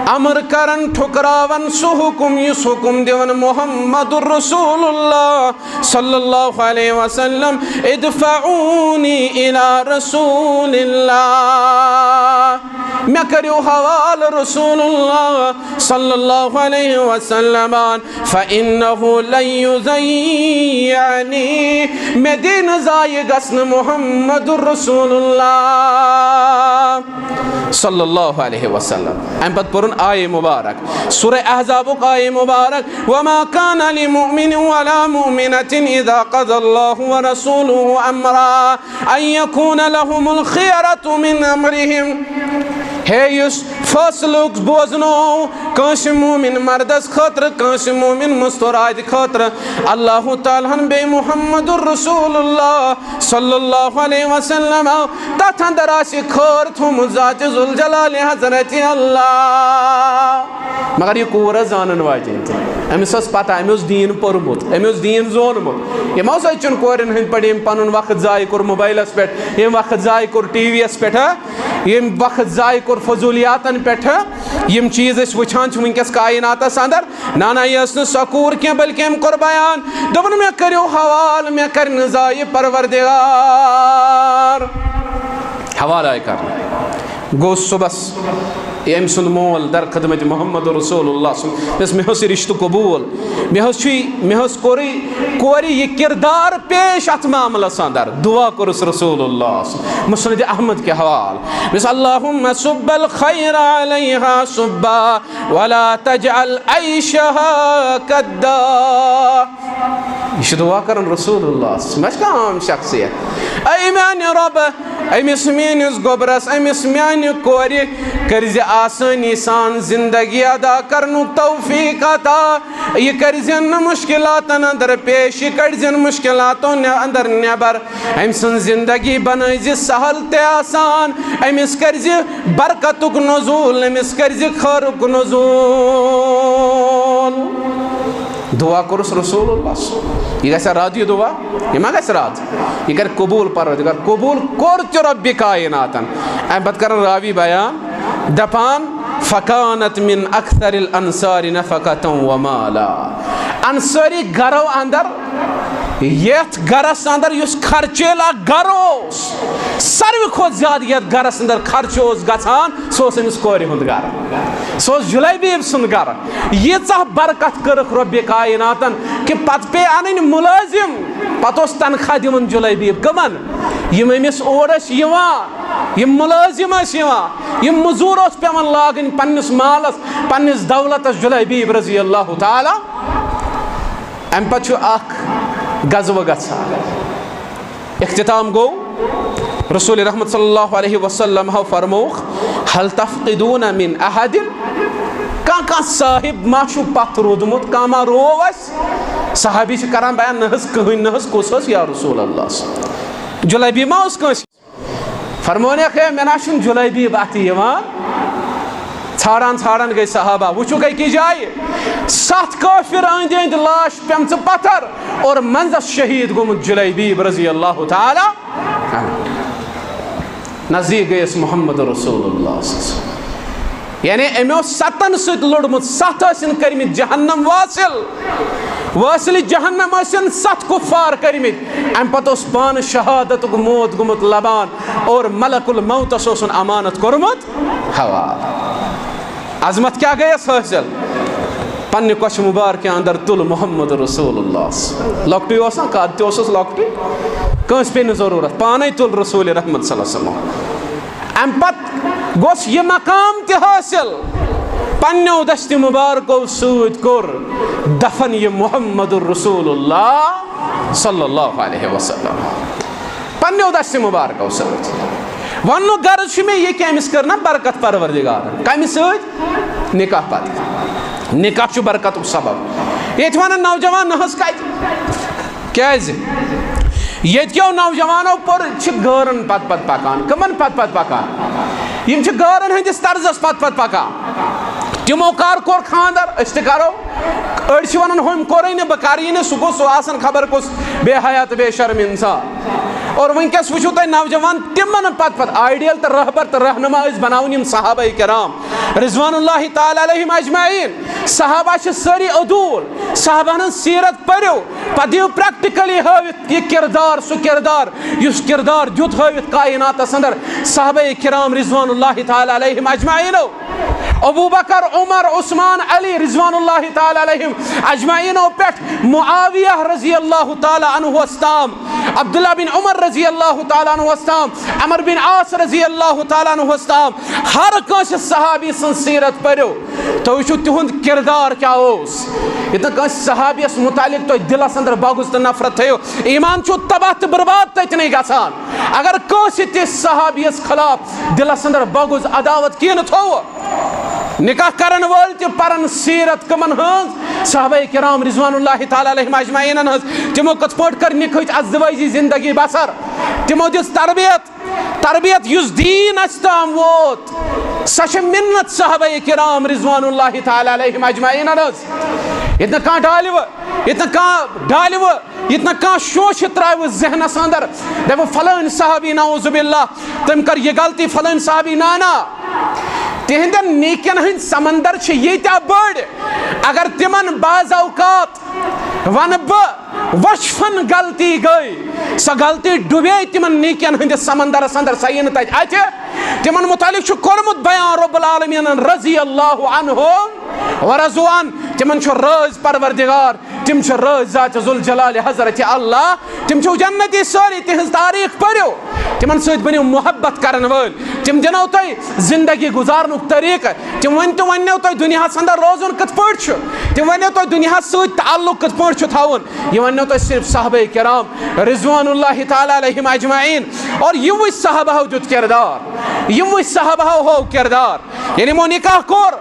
A: امر کرن ٹھکراون سُہ حکم یُس حکم دِوان محمد رسول اللہ صلی اللہ علیہ وسلم ادفعونی الی رسول اللہ مے کریو حوال رسول اللہ صلی اللہ علیہ وسلم فإنه لن یضیعنی مے دی نہٕ ضایع گژھنہٕ محمد رسول اللہ صلی اللہ علیہ وسلم امہ پتہ پرن آیہ مبارک سورہ احزابک آیہ مبارک وما كان لمؤمن ولا مؤمنة اذا قضى الله ورسوله امرا ان يكون لهم الخيرة من امرهم ہے یس فاصلک بوزنو کانس مومن مردس خاطر کانس مومن مستورات خاطر اللہ تعالیٰ بے محمد الرسول اللہ صلی اللہ علیہ وسلم تتھ اندر آسی خور تھوم ذات ذوالجلال حضرت اللہ مگر یہ کور زانن واجن تھی امس پتہ امس دین پورمت امس دین زونمت یم چن کورن ہند پہ پن وقت ضائع کور موبائلس پہ یم وقت ضائع کور ٹی وی یس پہ یم وقت ضائع کور فضولیاتن پہ یم چیز وچان ونکس کائناتس اندر نانا یہ نہ سکور کی بلکہ ام کور بیان دپن مے کریو حوال مے کر ضائع پروردگار حوالہ کر گو صبح یم سند مول در خدمت محمد رسول اللہ مے ہس رشتہ قبول مے ہس کوری یہ کردار پیش ات معاملس اندر دعا کورس رسول اللہ مسند احمد کے حوال بس اللہم صب الخیر علیہا صبا ولا تجعل عیشہا کدا یہ دعا کرن رسول اللہ مش کا عام شخصیت اے میان رب امس میانس گوبرس امس میان کور کرز آسانی سان زندگی ادا کرنو توفیق عطا یہ کرزن مشکلاتن اندر پیش یہ کرزن مشکلاتوں اندر نیبر ام سن زندگی بنائز سہل تے آسان امس کرز برکتک نزول امس کرز خیرک نزول دعا کرس رسول اللہ یہ گھر رات یہ دعا یہ ما گھر رات یہ کر قبول پروردگار قبول کور چ رب کائناتن ام پتہ کرن راوی بیان دپان فکانت من اکثر الانصار نفقة ومالا انصاری گرو اندر یت گرس اندر یس خرچیلا گروس ساروی کھوت زیادہ یت گرس اندر خرچ گژھان سہ امس کورِ ہند گر سہ جلیبیب سند گر ییژہ برکت کرکھ رب کائناتن کہ پتہ پے انن ملازم پتہ تنخواہ دِوان جلیبیب کمن یم امس اور یم ملازم یم مزور پیوان لاگن پنس مالس پنس دولتس جلیبیب رضی اللہ تعالی ام پتہ اخ غزوہ گژھان اختتام گو رسول رحمت صلی اللہ علیہ وسلم فرموخ حل تفقدون من احد کان صاحب ما چھو پتھ رودمت کان ما رو صحابی کران بیان نہس کہن نہس کس یا رسول اللہ جلیبی ما اس کس فرمونے کہ میں ناشن جلیبی باتی یوان ژھاران ژھاران گئی صحابہ وچھو گئی کی جائے 7 کافر اند اند لاش پیمچ پتھر اور منزس شہید گومت جلیبیب رضی اللہ تعالی نزدیک گئی اس محمد رسول اللہ صلی اللہ علیہ وسلم یعنی امیو ستن سۭتۍ لوٚڑمُت 7 ٲسِن کٔرمٕتۍ جہنم وٲصِل جہنم ٲسِن 7 کُفار کٔرمٕتۍ امہِ پتہٕ اوس پانہٕ شہادتُک موت گوٚمُت لبان اور ملک الموتس اوسُن امانت کوٚرمُت حوالہٕ عظمت کیٛاہ گٔیَس حٲصِل پننہِ کۄچھِ مُبارکہِ اندر تُل محمد رسول اللہ لۄکٹُے اوس نا قد تہِ اوسُس لۄکٹُے کٲنٛسہِ پیٚیہِ نہٕ ضروٗرت پانے تُل رسول رحمت صلی اللہ علیہ وسلم امہِ پتہٕ گوٚژھ یہِ مقام تہِ حٲصِل پننیو دستہِ مُبارکو سۭتۍ کوٚر دفن یہ محمد رسول اللہ صلی اللہ علیہ وسلم پننیو دستہِ مُبارکو سۭتۍ وننُک غرض چھُ مےٚ یہِ کہِ أمِس کٔر نا برکت پروردگارن کمہِ سۭتۍ نکاح پتہٕ نکاح چھُ برکتُک سبب ییٚتہِ ونان نوجوان نہ حظ کتہِ کیازِ ییٚتہِ کیو نوجوانو پوٚر چھِ غٲرن پتہٕ پکان کٕمن پتہٕ پکان یِم چھِ غٲرن ہٕنٛدِس طرزس پتہٕ پکان تِمو کر کوٚر خاندر أسۍ تہِ کرو أڑۍ چھِ ونان ہُمۍ کوٚرٕے نہٕ بہٕ کرٕے نہٕ سُہ گوٚو سُہ آسان خبر کُس بے حیا تہٕ بے شرم انسان اور وٕنکیٚس وٕچھِو تُہۍ نوجوان تِمن پتہٕ آیڈیل تہٕ رہبر تہٕ رہنما ٲسۍ بناوٕنۍ یِم صحابہ کرام رضوان اللہ تعالیٰ علیہم اجمعین صحابہ چھِ سٲری عدوٗل صحابہن ہٕنٛز سیرت پٔرِو پتہٕ دِیِو پریکٹِکلی ہٲوِتھ یہِ کردار سُہ کردار یُس کردار دیُت ہٲوِتھ کائناتس اندر صحابہ کرام رضوان اللہ تعالیٰ علیہم اجمعینو ابو بکر عمر عثمان علی رضوان اللہ تعالیٰ علیہم اجمعینو پٮ۪ٹھ معاویہ رضی اللہ تعالیٰ عنہس تام عبداللہ بن عمر رضی اللہ تعالیٰ عنہس تام عمر بن عاص رضی اللہ تعالیٰ عنہس تام ہر کٲنٛسہِ صحابی سٕنٛز سیرت پٔرِو تُہۍ وٕچھِو تِہُنٛد کردار کیٛاہ اوس ییٚتہِ نہٕ کٲنٛسہِ صحابیَس مُتعلق تُہۍ دِلس اندر بغض تہٕ نفرت تھٲیِو ایمان چھُ تباہ تہٕ برباد تٔتنٕے گژھان اگر کٲنٛسہِ تہِ صحابیَس خلاف دِلس اندر بغض عداوت کینٛہہ تھوٚوٕ نکاح کرن وٲلۍ تہِ پرن سیرت کٕمن ہٕنٛز صحابہ کرام رضوان اللہ تعالیٰ علیہم اجمعینن ہٕنٛز تِمو کِتھ پٲٹھۍ کٔر نِکہٕچ ازدوٲجی زندگی بسر تِمو دِژ تربیت یُس دیٖن اَسہِ تام ووت سۄ چھِ مِنت صحابہ کرام رضوان اللہ تعالیٰ علیہم اجمعینن ہٕنٛز ییٚتہِ نہٕ کانٛہہ ڈالوٕ ییٚتہِ نہٕ کانٛہہ شوشہِ ترٛاوِ ذہنس اندر دپہِ فلٲنۍ صحابی نعوذ باللہ تٔمۍ کٔر یہِ غلطی فلٲنۍ صحابی نا تِہنٛدٮ۪ن نیکین ہٕنٛدۍ سمندر چھِ ییٖتیاہ بٔڑۍ اگر تِمن بعض اوقات ونہٕ بہٕ وچھفن غلطی گٔے سۄ غلطی ڈُبے تِمن نیکین ہٕنٛدِس سمندرس اندر سۄ یی نہٕ تتہِ اتھِ تِمن متعلق چھُ کوٚرمُت بیان رب العالمیٖنن رضی اللہ عنہم ورضوان تِمن چھُ رٲضۍ پروردگار تِم چھِ رٲضۍ ذات ذوالجلال حضرت اللہ تِم چھِو جنتی سٲری تِہنٛز تاریٖخ پٔرِو تِمن سۭتۍ بٔنِو محبت کرن وٲلۍ تِم دِنو تۄہہِ زندگی گُزارنُک طریٖقہٕ تِم وننو تۄہہِ دُنیاہس اندر روزُن کِتھ پٲٹھۍ چھُ تِم وننو تۄہہِ دُنیاہس سۭتۍ تعلق کِتھ پٲٹھۍ چھُ تھاوُن یہِ وننو تۄہہِ صرف صحابہ کرام رضوان اللہ تعالیٰ علیہم اجمعین اور یِموٕے صحابہو دیُت کردار یِموٕے صحابہو ہوو کردار ییٚلہِ یِمو نکاح کوٚر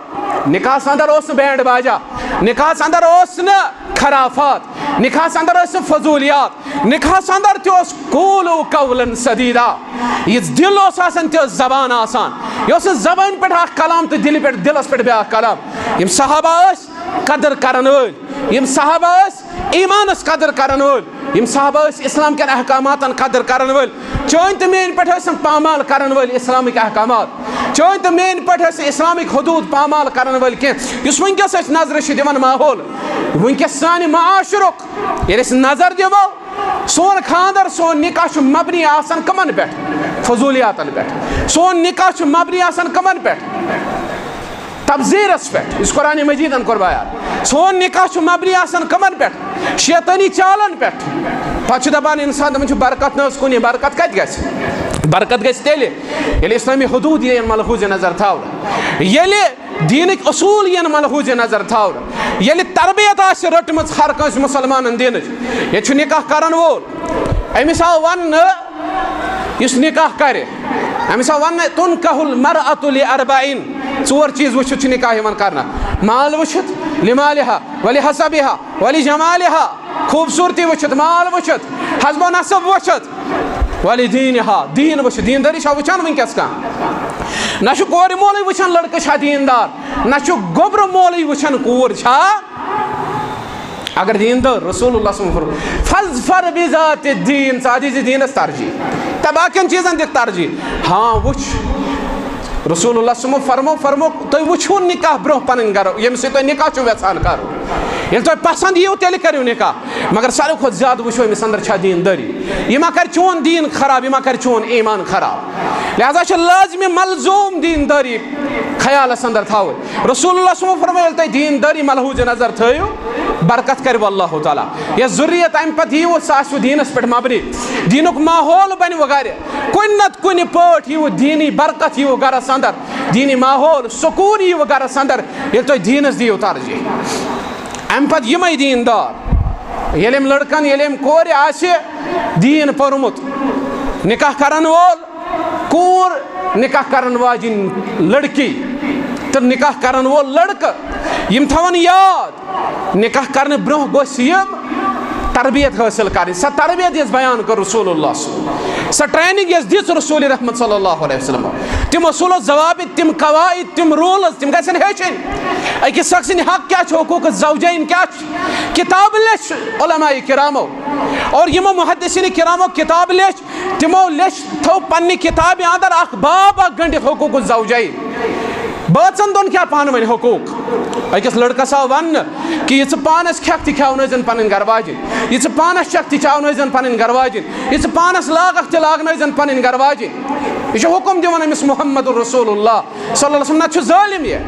A: نکاحس اندر اوس نہٕ بینڈ باجا نکاحس اندر اوس نہٕ خرافات نکاحس اندر ٲسۍ نہٕ فضوٗلیات نکاحس اندر تہِ اوس قولو قولاً سدیٖدا یُس دِل اوس آسان تہِ ٲس زبان آسان یہِ اوس نہٕ زبانہِ پٮ۪ٹھ اکھ کلام تہٕ دِلہِ پٮ۪ٹھ دِلس پٮ۪ٹھ بیاکھ کلام یِم صحابہ ٲسۍ قدر کرن وٲلۍ یِم صحابہ ٲسۍ ایمانس قدر کرن وٲلۍ یِم صحابہ ٲسۍ اسلام کٮ۪ن احکاماتن قدر کرن وٲلۍ چٲنۍ تہٕ میٲنۍ پٲٹھۍ ٲسۍ پامال کرن وٲلۍ اسلامٕکۍ احکامات چٲنۍ تہٕ میٲنۍ پٲٹھۍ ٲسۍ اسلامٕکۍ حدوٗد پامال کرن وٲلۍ کینٛہہ یُس وٕنکیٚس أسۍ نظرِ چھِ دِوان ماحول وٕنکیٚس سانہِ معاشرُک ییٚلہِ أسۍ نظر دِمو سون خاندر سون نکاح چھُ مبنی آسان کمن پٮ۪ٹھ فضوٗلیاتن پٮ۪ٹھ سون نکاح چھُ مبنی آسان کمن پٮ۪ٹھ تبذیٖرس پٮ۪ٹھ یُس قرآنِ مجیٖدن کوٚر بیان سون نکاح چھُ مبنی آسان کمن پٮ۪ٹھ شیطٲنی چالن پٮ۪ٹھ پتہٕ چھُ دپان انسان دپان چھُ برکت نہ ٲس کُنی برکت کتہِ گژھِ برکت گژھِ تیٚلہِ ییٚلہِ اسلٲمی حدوٗد یِن ملحوٗظِ نظر تھاونہٕ ییٚلہِ دیٖنٕکۍ اصوٗل یِن ملحوٗظِ نظر تھاونہٕ ییٚلہِ تربیت آسہِ رٔٹمٕژ ہر کٲنٛسہِ مُسلمانن دِنٕچ ییٚتہِ چھُ نکاح کرن وول أمِس آو وننہٕ یُس نکاح کرِ أمِس آو وننہٕ تُنکحُ المرأۃ لِأربعین 4 چیٖز وٕچھِتھ چھُ نکاح یِوان کرنہٕ مال وٕچھِتھ لِمالِہا ولِحسبِہا ولِجمالِہا خوٗبصوٗرتی وٕچھِتھ مال وٕچھِتھ حسب و نسب وٕچھِتھ ولِدیٖنِہا دیٖن وٕچھِتھ دیٖندٲری چھا وٕچھان وٕنکیٚس کانٛہہ نہ چھُ کورِ مولٕے وٕچھان لڑکہٕ چھا دیٖندار نہ چھُ گوٚبرٕ مولٕے وٕچھان کوٗر چھا اگر دیٖندار رسول اللہ صلی اللہ علیہ وسلم فَاظْفَرْ بِذَاتِ الدیٖن ژٕ دِزِ دیٖنس ترجیح تہٕ باقین چیٖزن دِکھ ترجیح ہاں وٕچھ رسول اللہ صلی اللہ علیہ وسلم فرمو تُہۍ وٕچھِو نکاح برونٛہہ پنٕنۍ گرٕ ییٚمہِ سۭتۍ تُہۍ نکاح چھِو یژھان کرُن ییٚلہِ تۄہہِ پسنٛد یِیو تیٚلہِ کٔرِو نکاح مگر ساروی کھۄتہٕ زیادٕ وٕچھو أمِس اندر چھا دیٖندٲری یہِ ما کرِ چون دیٖن خراب یہِ ما کرِ چون ایمان خراب لہذا چھِ لازمی ملزوٗم دیٖندٲری خیالس اندر تھاوٕنۍ رسول اللہ صلی اللہ علیہ وسلم فرمو ییٚلہِ تُہۍ دیٖندٲری ملحوٗظ نظر تھٲیِو برکت کرِ اللہ تعالیٰ یۄس ضروٗریت اَمہِ پتہٕ یِیوٕ سۄ آسوٕ دیٖنس پٮ۪ٹھ مبنی دیٖنُک ماحول بنوٕ گرِ کُنہِ نتہٕ کُنہِ پٲٹھۍ یِیوٕ دیٖنی برکت یِیوٕ گرس اندر دیٖنی ماحول سکوٗن یِیوٕ گرس اندر ییٚلہِ تُہۍ دیٖنس دِیِو ترجیح اَمہِ پتہٕ یِمے دیٖندار ییٚلہِ أمۍ لڑکن ییٚلہِ أمۍ کورِ آسہِ دیٖن پوٚرمُت نکاح کرن وول کوٗر نکاح کرن واجیٚنۍ لڑکی تہٕ نکاح کرن وول لڑکہٕ یِم تھاون یاد نکاح کرنہٕ برونٛہہ گوٚژھ یِم تربیت حٲصِل کرٕنۍ سۄ تربیت یۄس بیان کٔر رسول اللہ سۄ ٹریننگ یۄس دِژ رسول رحمت صلی اللہ علیہ وسلم تِم اصوٗل و ضوابط تِم قواعد تِم روٗلٕز تِم گژھن ہیٚچھِنۍ أکِس شخص سٕنٛدۍ حق کیٛاہ چھُ حقوٗق زوجین کیٛاہ چھُ کِتاب لیٚچھ علماء کرامو اور یِمو محدثیٖن کرامو کِتاب لیٚچھ تِمو لیٚچھ تھوٚو پننہِ کِتابہِ اندر اکھ باب اکھ گٔنڈِتھ حقوٗق زوجین بٲژن دۄن کیٛاہ پانہٕ ؤنۍ حقوٗق أکِس لڑکس آو وننہٕ کہِ یہِ ژٕ پانس کھٮ۪کھ تہِ کھٮ۪ونٲیزن پنٕنۍ گرٕ واجیٚنۍ یہِ ژٕ پانس چکھ تہِ چاونٲیزن پنٕنۍ گرٕ واجیٚنۍ یہِ ژٕ پانس لاگکھ تہِ لاگنٲیزن پنٕنۍ گرٕ واجیٚنۍ یہِ چھُ حُکم دِوان أمِس محمد رسول اللہ صلی اللہ علیہ وسلم نتہٕ چھُ ظٲلِم یہِ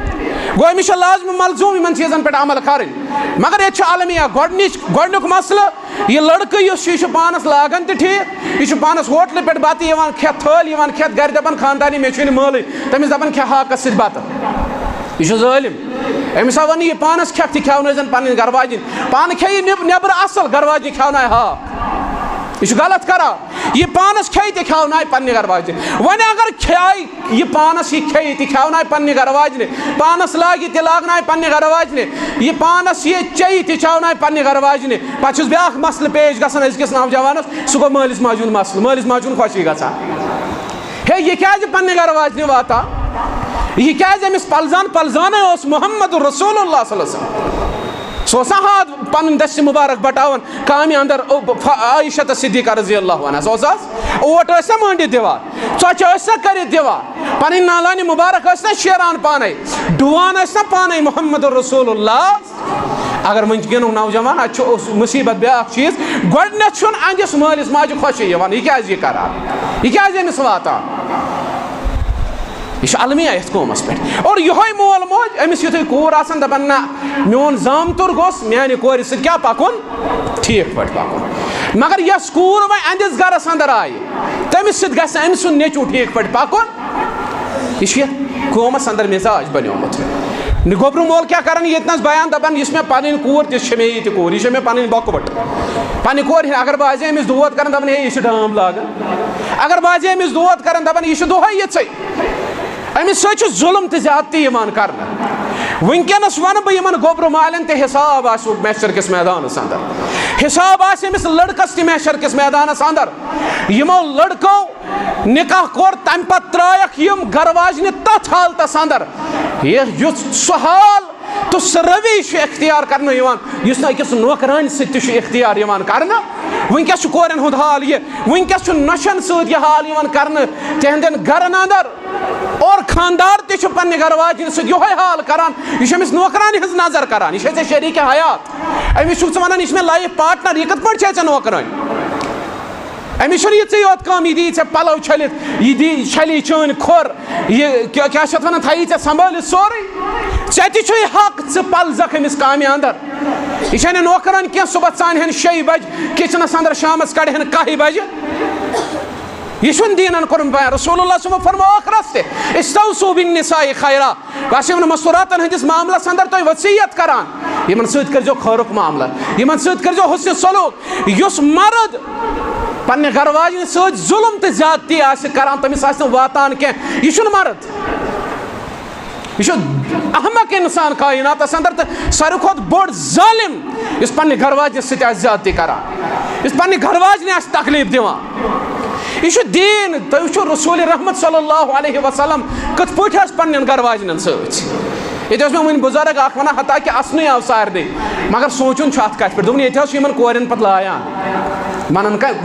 A: گوٚو أمِس چھُ لازمی ملزوٗم یِمن چیٖزن پٮ۪ٹھ عمل کرٕنۍ مگر ییٚتہِ چھُ المیہ گۄڈنیُک مسلہٕ یہِ لڑکہٕ یُس چھُ یہِ چھُ پانس لاگان تہِ ٹھیٖک یہِ چھُ پانس ہوٹلہٕ پٮ۪ٹھ بتہٕ یِوان کھٮ۪تھ تھٲلۍ یِوان کھٮ۪تھ گرِ دپان خاندانی مےٚ چھُنہٕ مٲلٕے تٔمِس دپان کھےٚ ہاکس سۭتۍ بتہٕ یہِ چھُ ظٲلِم أمِس آو وننہٕ یہِ پانس کھٮ۪کھ تہِ کھٮ۪ونٲیزن پنٕنۍ گرٕ واجیٚنۍ پانہٕ کھیٚیہِ نٮ۪برٕ اصل گرٕ واجیٚنۍ کھٮ۪ونایہِ ہاکھ یہِ چھُ غلط کران یہِ پانس کھیٚیہِ تہِ کھٮ۪ونایہِ پننہِ گرٕ واجیٚنۍ وۄنۍ اگر کھیٚیہِ یہِ پانس یہِ کھیٚیہِ تہِ کھٮ۪ونایہِ پننہِ گرٕ واجنہِ پانس لاگہِ تہِ لاگنایہِ پننہِ گرٕ واجنہِ یہِ پانس یہِ چیٚیہِ تہِ چاونایہِ پننہِ گرٕ واجنہِ پتہٕ چھُس بیاکھ مسلہٕ پیش گژھان أزکِس نوجوانس سُہ گوٚو مٲلِس ماجہِ ہُنٛد مسلہٕ مٲلِس ماجہِ ہُنٛد خۄشی گژھان ہے یہِ کیازِ پننہِ گرٕ واجنہِ واتان یہِ کیازِ أمِس پلزانے اوس محمد رسول اللہ صلی اللہ علیہ وسلم سُہ اوسا ہاتھ پنُن دستہِ مُبارک بٹاوان کامہِ اندر عائشہ تہٕ صدیقہ رضی اللہ عنہا سۄ اوس اوٹ ٲسۍ سا مٲنڈِتھ دِوان ژۄچہِ ٲسۍ سا کٔرِتھ دِوان پنٕنۍ نالانہِ مُبارک ٲسۍ نا شیران پانے ڈُوان ٲسۍ نا پانے محمد رسول اللہ اگر وٕنکیٚنُک نوجوان اتہِ چھُ مُصیبت بیاکھ چیٖز گۄڈٕنیتھ چھُنہٕ أہنٛدِس مٲلِس ماجہِ خۄشی یِوان یہِ کیازِ یہِ کران یہِ کیازِ أمِس واتان یہ المیہ یتھ قومس پہ اور یہ مول موج امس یتھے کور آسان دپان نہ میون زامتر گوس میانہ کورِ سۭتۍ کیاہ پکُن ٹھیک پٲٹھۍ پکُن مگر یس کور وۄنۍ اہندِس گرس اندر آیہِ تٔمِس سۭتۍ گژھِ أمۍ سُنٛد نیٚچوٗ ٹھیک پٲٹھۍ پکُن یہ چھُ یتھ قومس اندر مزاج بنیومُت گوبرٕ مول کیاہ کران ییٚتہِ نس بیان دپان یُس مےٚ پنٕنۍ کوٗر تِژھ چھِ مےٚ یہِ تہِ کوٗر یہِ چھِ مےٚ پنٕنۍ بۄکہٕ وٹ پننہِ کورِ اگر بہٕ آسہِ أمِس دود کران دپان ہے یہِ چھِ ڈام لاگان اگر بہٕ آسہِ أمِس دود کران دپان یہِ چھُ دۄہے یِژھے أمِس سۭتۍ چھُ ظُلم تہٕ زیادتی یِوان کرنہٕ وٕنکیٚنس ونہٕ بہٕ یِمن گوبرٕ مالٮ۪ن تہِ حساب آسہِ محشر کِس میدانس اندر حساب آسہِ أمِس لڑکس تہِ محشر کِس میدانس اندر یِمو لڑکو نکاح کوٚر تمہِ پتہٕ ترٛایکھ یِم گرٕ واجنہِ تتھ حالتس اندر یُس سُہ حال تہٕ سُہ روی چھُ اختیار کرنہٕ یِوان یُس نہٕ أکِس نوکرانہِ سۭتۍ تہِ چھُ اختیار یِوان کرنہٕ وٕنکیٚس چھُ کورٮ۪ن ہُنٛد حال یہِ وٕنکیٚس چھُ نۄشن سۭتۍ یہِ حال یِوان کرنہٕ تِہنٛدٮ۪ن گرن اندر اور خاندار تہِ چھُ پننہِ گرٕ واجنہِ سۭتۍ یِہوے حال کران یہِ چھُ أمِس نوکرانہِ ہٕنٛز نظر کران یہِ چھے ژےٚ شریٖکہِ حیات أمِس چھُکھ ژٕ ونان یہِ چھِ مےٚ لایف پاٹنر یہِ کِتھ پٲٹھۍ چھے ژےٚ نوکرٲنۍ أمِس چھُنہٕ یِژٕے یوت کٲم یہِ دِیی ژےٚ پلو چھٔلِتھ یہِ دی چھلی چٲنۍ کھۄر یہِ کیاہ چھِ اتھ ونان تھایی ژےٚ سنبھٲلِتھ سورُے ژےٚ تہِ چھُے حق ژٕ پلزکھ أمِس کامہِ اندر یہِ چھے نہٕ نوکران کینٛہہ صبحس ژانہن 6 بجہِ کچنس اندر شامس کڑہن 1 بجہِ یہ چھُنہٕ دیٖنن کوٚرمُت بیان رسول اللہ صلی اللہ علیہ وسلم فرمو ٲخرس تہِ استوصوا بالنساء خیرا بہٕ آسہٕ یِمن مستوٗراتن ہٕنٛدِس معاملس اندر تُہۍ وصیت کران یِمن سۭتۍ کٔرزیٚو خٲرُک معاملہٕ یِمن سۭتۍ کٔرزیٚو حُسنِ سلوٗک یُس مرد پننہِ گرٕ واجنہِ سۭتۍ ظُلم تہٕ زیادتی آسہِ کران تٔمِس آسہِ نہٕ واتان کینٛہہ یہِ چھُنہٕ مرد یہ چھُ احمق انسان کائناتس اندر تہٕ ساروی کھۄتہٕ بوٚڑ ظٲلِم یُس پننہِ گرٕ واجنہِ سۭتۍ آسہِ زیادتی کران یُس پننہِ گرٕ واجنہِ آسہِ تکلیٖف دِوان یہ چھُ دیٖن تُہۍ وٕچھِو رسول رحمت صلی اللہ علیہ وسلم کِتھ پٲٹھۍ ٲسۍ پننٮ۪ن گرٕ واجنٮ۪ن سۭتۍ یہ میں ون بزرگ اخ ونان حتیٰ کہ اسنٕے آو سارنٕے مگر سونچُن چھُ اتھ کتھِ پٮ۪ٹھ دوٚپُن ییٚتہِ حظ چھِ یِمن کورٮ۪ن پتہٕ لایان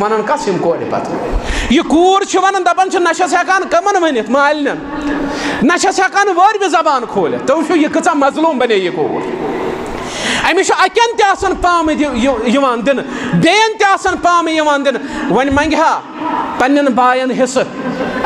A: ونان کس یِم کورِ پتہٕ یہ کوٗر چھِ ونان دپان چھِ نہ چھس ہٮ۪کان کمن ؤنِتھ مالنٮ۪ن نہ چھس ہٮ۪کان وٲرۍوِ زبان کھوٗلِتھ تُہۍ وٕچھِو یہِ کۭژاہ مظلوٗم بنے یہِ کوٗر أمِس چھُ اکٮ۪ن تہِ آسان پامہٕ یِوان دِنہٕ بیٚین تہِ آسان پامہٕ یِوان دِنہٕ وۄنۍ منٛگہِ ہا پننٮ۪ن بایَن حصہٕ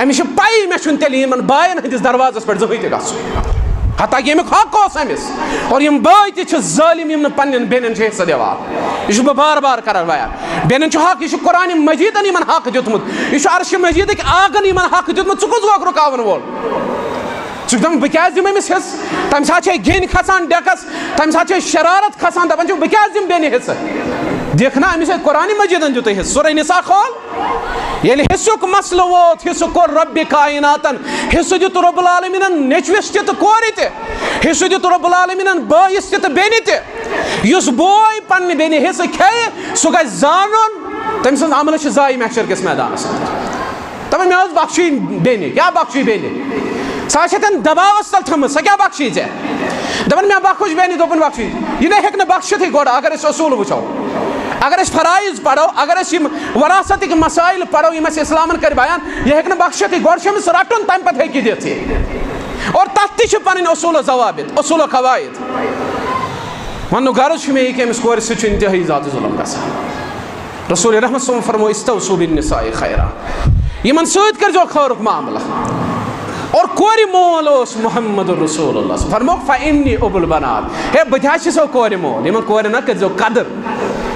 A: أمِس چھِ پَیی مےٚ چھُنہٕ تیٚلہِ یِمن بایَن ہٕنٛدِس دروازس پٮ۪ٹھ زٕہٕنۍ تہِ گژھُن حتیٰ کہ ییٚمیُک حق اوس أمِس اور یِم بٲے تہِ چھِ ظٲلِم یِم نہٕ پننٮ۪ن بیٚنٮ۪ن چھِ حصہٕ دِوان یہِ چھُس بہٕ بار بار کران بیان بیٚنٮ۪ن چھُ حق یہِ چھُ قرآنِ مجیٖدن یِمن حق دیُتمُت یہِ چھُ عرشِ مجیٖدٕکۍ آگن یِمن حق دیُتمُت ژٕ کُس گوکھ رُکاون وول ژٕ چھُکھ دپان بہٕ کیٛازِ دِمہٕ أمِس حصہٕ تمہِ ساتہٕ چھِ گیٚنۍ کھسان ڈیٚکس تمہِ ساتہٕ چھِ شرارت کھسان دپان چھِ بہٕ کیٛازِ دِمہٕ بیٚنہِ حصہٕ دیکھ نا أمِس ہے قرآنِ مجیٖدن دیُتُے حصہٕ سورہ نساء کھول ییٚلہِ حصُک مسلہٕ ووت حصہٕ کوٚر رۄبِ کایناتن حصہٕ دیُت رۄب العالمیٖنن نیٚچوِس تہِ تہٕ کورِ تہِ حصہٕ دیُت رۄب العالمیٖنن بٲیِس تہِ تہٕ بیٚنہِ تہِ یُس بوے پننہِ بیٚنہِ حصہٕ کھیٚیہِ سُہ گژھِ زانُن تٔمۍ سٕنٛز عملہٕ چھِ ضایہِ محشر کِس میدانس منٛز دپان مےٚ ٲس بخشٕنۍ بیٚنہِ کیٛاہ بخشی بیٚنہِ سۄ آسہِ تَتٮ۪ن دباوس تل تھٲمٕژ سۄ کیٛاہ بخشی ژےٚ دپان مےٚ بخش بیٚنہِ دوٚپُن بخشی یہِ نَے ہیٚکہِ نہٕ بخشِتھٕے گۄڈٕ اگر أسۍ اصوٗل وٕچھو اگر أسۍ فرایض پرو اگر أسۍ یِم وراثتٕکۍ مسٲیِل پرو یِم اَسہِ اِسلامن کٔرۍ بیان یہِ ہیٚکہِ نہٕ بخشِتھٕے گۄڈٕ چھُ أمِس رٹُن تمہِ پتہٕ ہیٚکہِ دِتھ یہِ اور تتھ تہِ چھِ پنٕنۍ اصوٗل و ضوابط اصوٗل و قواعد وننُک غرض چھُ مےٚ یہِ کہِ أمِس کورِ سۭتۍ چھُ انتہٲیی زیادٕ ظُلم گژھان رسول رحمت صٲبن فرمو استوصوا بالنساء خیرا یِمن سۭتۍ کٔرۍزیو خٲرُک معاملہٕ اور کورِ مول اوس محمد رسول اللہ فرموکھ فإنی أبو البنات ہے بہٕ تہِ حظ چھُسو کورِ مول یِمن کورٮ۪ن نہ کٔرۍزیو قدر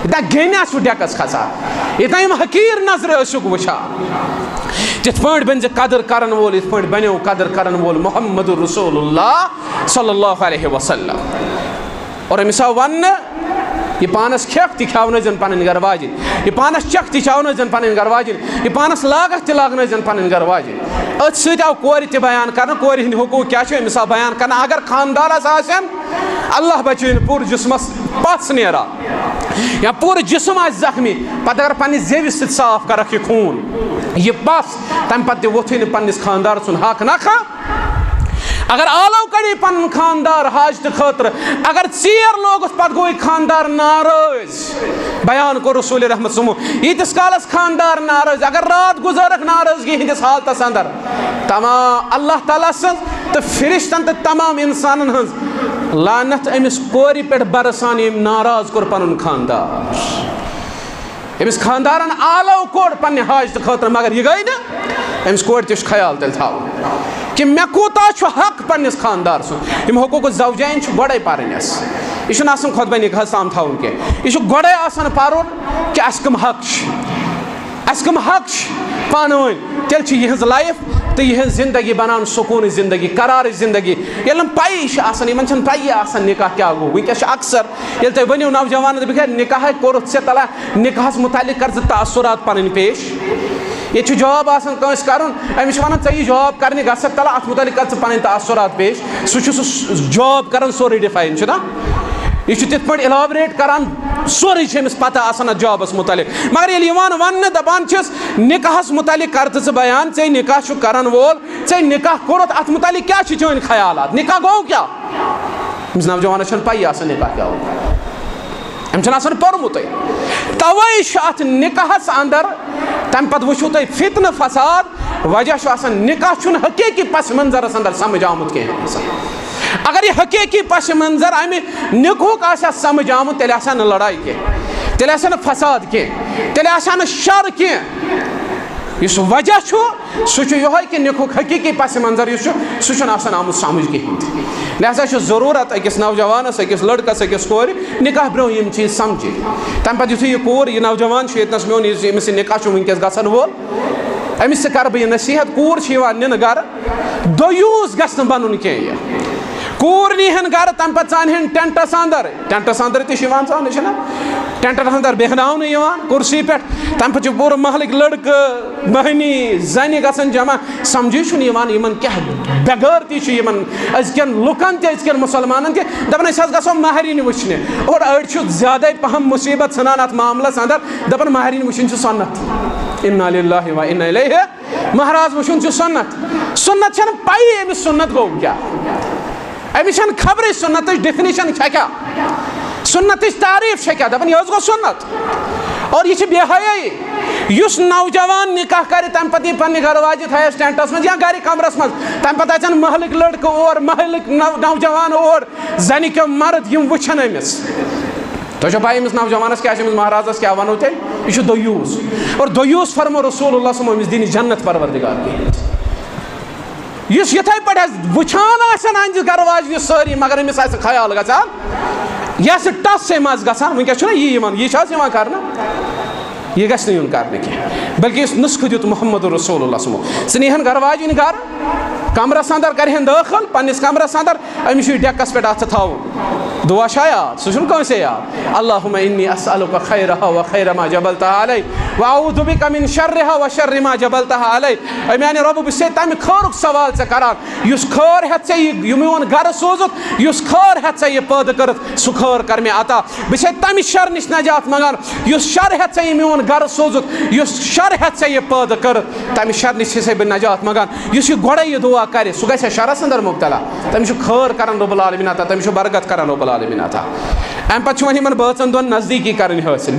A: یوٗتاہ گیٚنۍ آسوٕ ڈیٚکس کھسان یوٗتاہ یِم حقیٖر نظرِ ٲسِکھ وٕچھان تِتھ پٲٹھۍ بنہِ زِ قدر کرن وول یِتھ پٲٹھۍ بنیو قدر کرن وول محمد رسول اللہ صلی اللہ علیہ وسلم اور أمِس آو وننہٕ یہ پانس کھیٚکھ تہِ کھیٛاونٲیزن پنٕنۍ گرٕ واجِنۍ یہ پانس چکھ تہِ چاونٲیزن پنٕنۍ گرٕ واجِنۍ یہ پانس لاگتھ تہِ لاگنٲیزن پنٕنۍ گرٕ واجِنۍ أتھۍ سۭتۍ آو کورِ تہِ بیان کرنہٕ کورِ ہٕنٛدۍ حقوٗق کیٛاہ چھِ أمِس آو بیان کرنہٕ اگر خاندارس آسن اللہ بچٲیِن پوٗرٕ جسمس پژھ نیران یا پوٗرٕ جسم آسہِ زخمی پتہٕ اگر پننہِ زیوِ سۭتۍ صاف کرکھ یہِ خوٗن یہِ پژھ تمہِ پتہٕ تہِ وۄتھٕے نہٕ پننِس خاندار سُنٛد حق نہ اگر آلو کڑی پن خاندار حاجتہٕ خٲطرٕ اگر ژیر لوگُس پتہٕ گوٚو یہِ خاندار ناراض بیان کوٚر رسول رحمت صمو ییٖتِس کالس خاندار ناراض اگر رات گُزٲرکھ ناراضگی ہٕنٛدِس حالتس انٛدر تمام اللہ تعالیٰ سٕنٛز تہٕ فرشتن تہٕ تمام انسانن ہٕنٛز لعنت أمِس کورِ پٮ۪ٹھ برسان ییٚمۍ ناراض کوٚر پنُن خاندار أمِس خاندارن آلو کوٚڑ پننہِ حاجتہٕ خٲطرٕ مگر یہِ گٔے نہٕ أمِس کورِ تہِ چھُ خیال تیٚلہِ تھاوُن کہ مےٚ کوٗتاہ چھُ حق پننِس خاندار سُنٛد یِم حقوٗق زوجین چھُ گۄڈے پرٕنۍ اَسہِ یہِ چھُنہٕ آسان خۄطبہ نِکاحس تام تھاوُن کینٛہہ یہِ چھُ گۄڈے آسان پرُن کہ اَسہِ کٕم حق چھِ اَسہِ کٕم حق چھِ پانہٕ ؤنۍ تیٚلہِ چھِ یِہٕنٛز لایف تہٕ یِہٕنٛز زندگی بنان سکوٗنٕچ زندگی قرارٕچ زندگی ییٚلہِ نہٕ پیی چھِ آسان یِمن چھنہٕ پیی آسان نکاح کیٛاہ گوٚو وٕنکیٚس چھِ اکثر ییٚلہِ تُہۍ ؤنِو نوجوانن دوٚپُکھ ہے نکاحے کوٚرُتھ ژےٚ تلا نکاحس متعلق کر ژٕ تاثرات پنٕنۍ پیش ییٚتہِ چھُ جاب آسان کٲنٛسہِ کرُن أمِس چھِ ونان ژےٚ یہِ جاب کرنہِ گژھکھ تلا اتھ متعلق کر ژٕ پنٕنۍ تاثرات پیش سُہ چھُ سُہ جاب کران سورُے ڈِفاین چھُنہ یہ تِتھ پٲٹھۍ اِلابریٹ کران سورُے چھِ أمِس پتہ آسان اتھ جابس متعلق مگر ییٚلہِ یِوان وننہٕ دپان چھِس نکاحس متعلق کر تہٕ ژٕ بیان ژےٚ نکاح چھُ کرن وول ژےٚ نکاح کوٚرُتھ اتھ متعلق کیٛاہ چھِ چٲنۍ خیالات نکاح گوٚو کیٛاہ أمِس نوجوانس چھنہٕ پیی آسان نکاح کیٛاہ گوٚو أمۍ چھُنہٕ آسان پوٚرمُتٕے توے چھُ اتھ نکاحس انٛدر تمہِ پتہٕ وٕچھِو تُہۍ فتنہٕ فساد وجہ چھُ آسان نکاح چھُنہٕ حقیٖقی پس منظرس انٛدر سمجھ آمُت کینٛہہ اگر یہ حقیٖقی پس منظر امہِ نکاحُک آسہِ ہا سمجھ آمُت تیٚلہِ آسہِ ہا نہٕ لڑٲے کینٛہہ تیٚلہِ آسہِ ہا نہٕ فساد کینٛہہ تیٚلہِ آسہِ ہا نہٕ شر کینٛہہ یُس وجہ چھُ سُہ چھُ یِہوے کہِ نکاحُک حقیٖقی پس منظر یُس چھُ سُہ چھُنہٕ آسان آمُت سمجھ کِہیٖنۍ تہِ لہذا چھُ ضروٗرت أکِس نوجوانس أکِس لڑکس أکِس کورِ نکاح برونٛہہ یِم چیٖز سمجھِنۍ تمہِ پتہٕ یُتھُے یہِ کوٗر یہِ نوجوان چھُ ییٚتنس میون یُس أمِس یہِ نکاح چھُ وٕنکیٚس گژھن وول أمِس تہِ کرٕ بہٕ یہِ نصیحت کوٗر چھِ یِوان نِنہٕ گرٕ دویوٗس گژھِ نہٕ بنُن کینٛہہ یہِ کوٗر نیٖہن گرٕ تمہِ پتہٕ ژانہن ٹینٹس انٛدر تہِ چھِ یِوان ژاننہٕ چھِنہ ٹینٹس انٛدر بیٚہناونہٕ یِوان کُرسی پٮ۪ٹھ تمہِ پتہٕ چھِ پوٗرٕ محلٕکۍ لڑکہٕ مٔہنی زنہِ گژھان جمع سمجھے چھُنہٕ یِوان یِمن کیٛاہ بےغٲرتی چھِ یِمن أزکٮ۪ن لُکن تہِ أزکٮ۪ن مُسلمانن تہِ دپان أسۍ حظ گژھو مہرِنۍ وٕچھنہِ اور أڑۍ چھُ زیادے پہم مُصیبت ژھٕنان اتھ معاملس انٛدر دپان مہرِنۍ وٕچھِنۍ چھِ سُنت انا للہ و انا الیہ مہراز وٕچھُن چھُ سُنت سُنت چھنہٕ پیی أمِس سُنت گوٚو کیٛاہ امس خبر سنت ڈیفنیشن کیا سنت تعریف کیا دپان یہ گو سنت اور یہ بے حیائی اس نوجوان نکاح کر تم پتہ پنہ گھر واجہ تھس ٹینٹس من یا گھر کمرس من تم پتہ اچھن محلک لڑکہ اور محلک نوجوان اور زنہ کیو مرد یم وچھن امس تو بھائی امس نوجوانس کیا مہارازس کیا ونو تیل یہ دیوس اور دیوس فرمو رسول اللہ صلی اللہ علیہ وسلم دین جنت پروردگار اس یتھے پہ وچھان آسن اہندس گھر واجنہ ساری مگر امس آسہ خیال گژھان یہ ٹس سے مز گژھان ونکس چھنا یہ کرنا یہ گھس نہ کرنے کی بلکہ اس نسخہ دیت محمد رسول اللہ صلی اللہ علیہ وسلم سنیہن گھر واجن گھر کمرس اندر کرہن داخل پنس کمرس اندر امس ڈیکس پہ اتھ تھاؤن دعا شاید سہ کٲنٛسے یاد اللہم انی اسألک خیرها و خیر ما جبلتها علی و اعوذ بک من شرها و شر ما جبلتها علی اے میانہ رب بہ چھے تمہ خٲرک سوال ژے کران یس خٲر ہیت ژے یہ میون گھر سوزت یس خٲر ہیت ژے یہ پٲدٕ کٔرِتھ سہ خٲر کر مےٚ عطا بہ چھے تمہ شر نش نجات منگان یس شر ہیت ژے یہ میون گھر سوزت یس شر ہیت ژے یہ پٲدٕ کٔرِتھ تمہ شر نش چھسے بہ نجات منگان یس یہ گۄڈے یہ دعا کرِ سہ گژھِ شرس اندر مبتلا تمس خٲر کران رب العالمین عطا تمس برکت کران رب العالمین عطا ام پتہ ون بٲژن دۄن نزدیکی کرن حٲصل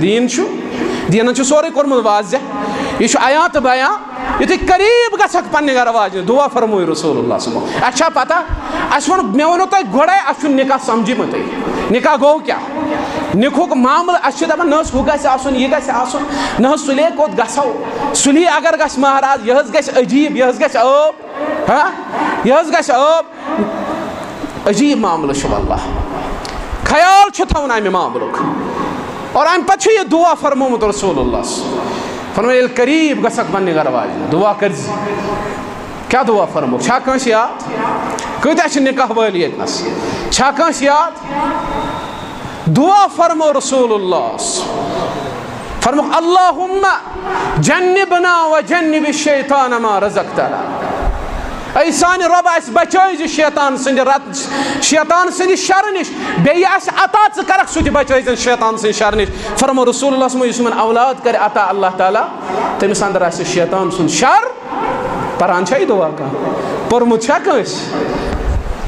A: دیٖنن سورُے کوٚرمُت واضح یہ آیات بیان یُتھُے قریب گژھکھ پننہِ گھر واجنہِ دعا فرموے رسول اللہ صلی اللہ علیہ وسلم اچھا پتہ اس مےٚ ووٚنوٕ تۄہہِ گۄڈے اَسہِ چھُنہٕ نکاح سمجھمُتٕے نکاح گوٚو کیٛاہ نکاحُک معاملہٕ اَسہِ چھِ دپان نہ حظ ہُہ گژھِ آسُن یہِ گژھِ آسُن نہ حظ سُلے کوٚت گژھو سُلی اگر گژھِ مہراز یہِ حظ گژھِ عجیٖب یہِ حظ گژھِ عٲب ہاں یہِ حظ گژھِ عٲب عجیٖب معاملہٕ چھُ واللہ خیال چھُ تھاوُن امہِ معاملُک اور امہِ پتہٕ چھُ یہِ دعا فرمومُت رسول اللہ فرمٲے ییٚلہِ قریٖب گژھکھ پننہِ گھر واجنہِ دعا کٔرزِ کیٛاہ دعا فرموکھ چھا کٲنٛسہِ یاد کۭتیاہ چھِ نکاح وٲلۍ ییٚتنس چھا کٲنٛسہِ یاد دعا فرمو رسول اللہ فرموکھ اللہم جنبنا و جنب الشیطان ما رزقتنا اے سانہِ رۄب اَسہِ بچٲیزِ شیطان سٕنٛدِ شرٕ نِش بیٚیہِ آسہِ عطا ژٕ کرکھ سُہ تہِ بچٲیزن شیطان سٕنٛدِ شرٕ نِش فرمو رسول اللہ صلی اللہ علیہ وسلم یُس یِمن اولاد کرِ عطا اللہ تعالیٰ تٔمِس اندر آسہِ شیطان سُنٛد شر پران چھا یہِ دعا کانٛہہ پوٚرمُت چھا کٲنٛسہِ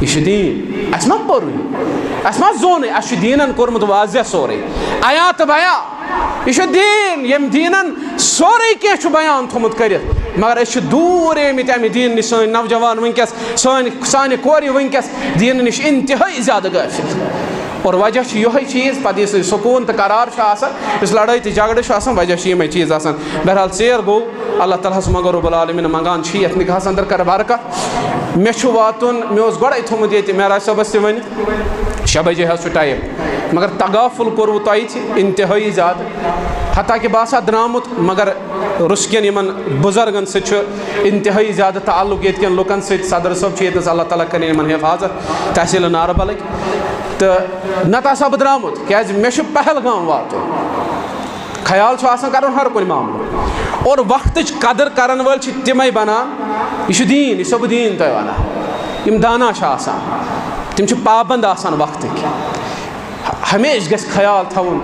A: یہ دین اس ما پوری اس ما زونٕے اس دیٖنن کوٚرمُت واضح سورُے آیات بیان یہ دین یم دیٖنن سورُے کینٛہہ چھُ بیان تھوٚمُت کٔرِتھ مگر أسۍ چھِ دوٗر آمٕتۍ امہِ دیٖن نِش سٲنۍ نوجوان ونکیٚس سانہِ کورِ ونکیٚس دیٖنہٕ نِش انتہٲیی زیادٕ غٲفِل اور وجہ چھُ یِہوٚے چیٖز پتہٕ یُس سکوٗن تہٕ قرار چھُ آسان یُس لڑٲے تہٕ جگڑٕ چھُ آسان وجہ چھُ یِمے چیٖز آسان بہرحال ژیر گوٚو اللہ تعالیٰ ہس منگو رب العالمین منگان چھِ یتھ نکاحس اندر کر برکت مےٚ چھُ واتُن مےٚ اوس گۄڈے تھوٚمُت ییٚتہِ معراج صٲبس تہِ ؤنِتھ 6 بجے حظ چھُ ٹایم مگر تغافُل کوٚروٕ تۄہہِ تہِ انتہٲیی زیادٕ حتیٰ کہ بہٕ آسہٕ ہا درٛامُت مگر رُسکٮ۪ن یِمن بُزرگن سۭتۍ چھُ انتہٲیی زیادٕ تعلق ییٚتہِ کٮ۪ن لُکن سۭتۍ صدر صٲب چھِ ییٚتنس اللہ تعالیٰ کٔرِنۍ یِمن حفاظت تحصیٖل ناربلٕکۍ تہٕ نتہٕ آسہٕ ہا بہٕ درٛامُت کیٛازِ مےٚ چھُ پہلگام واتُن خیال چھُ آسان کرُن ہر کُنہِ معاملُک اور وقتٕچ قدر کرن وٲلۍ چھِ تِمے بنان یہِ چھُ دیٖن یہِ چھُسو بہٕ دیٖن تۄہہِ ونان یِم دانا چھِ آسان تِم چھِ پابنٛد آسان وقتٕکۍ ہمیشہِ گژھِ خیال تھاوُن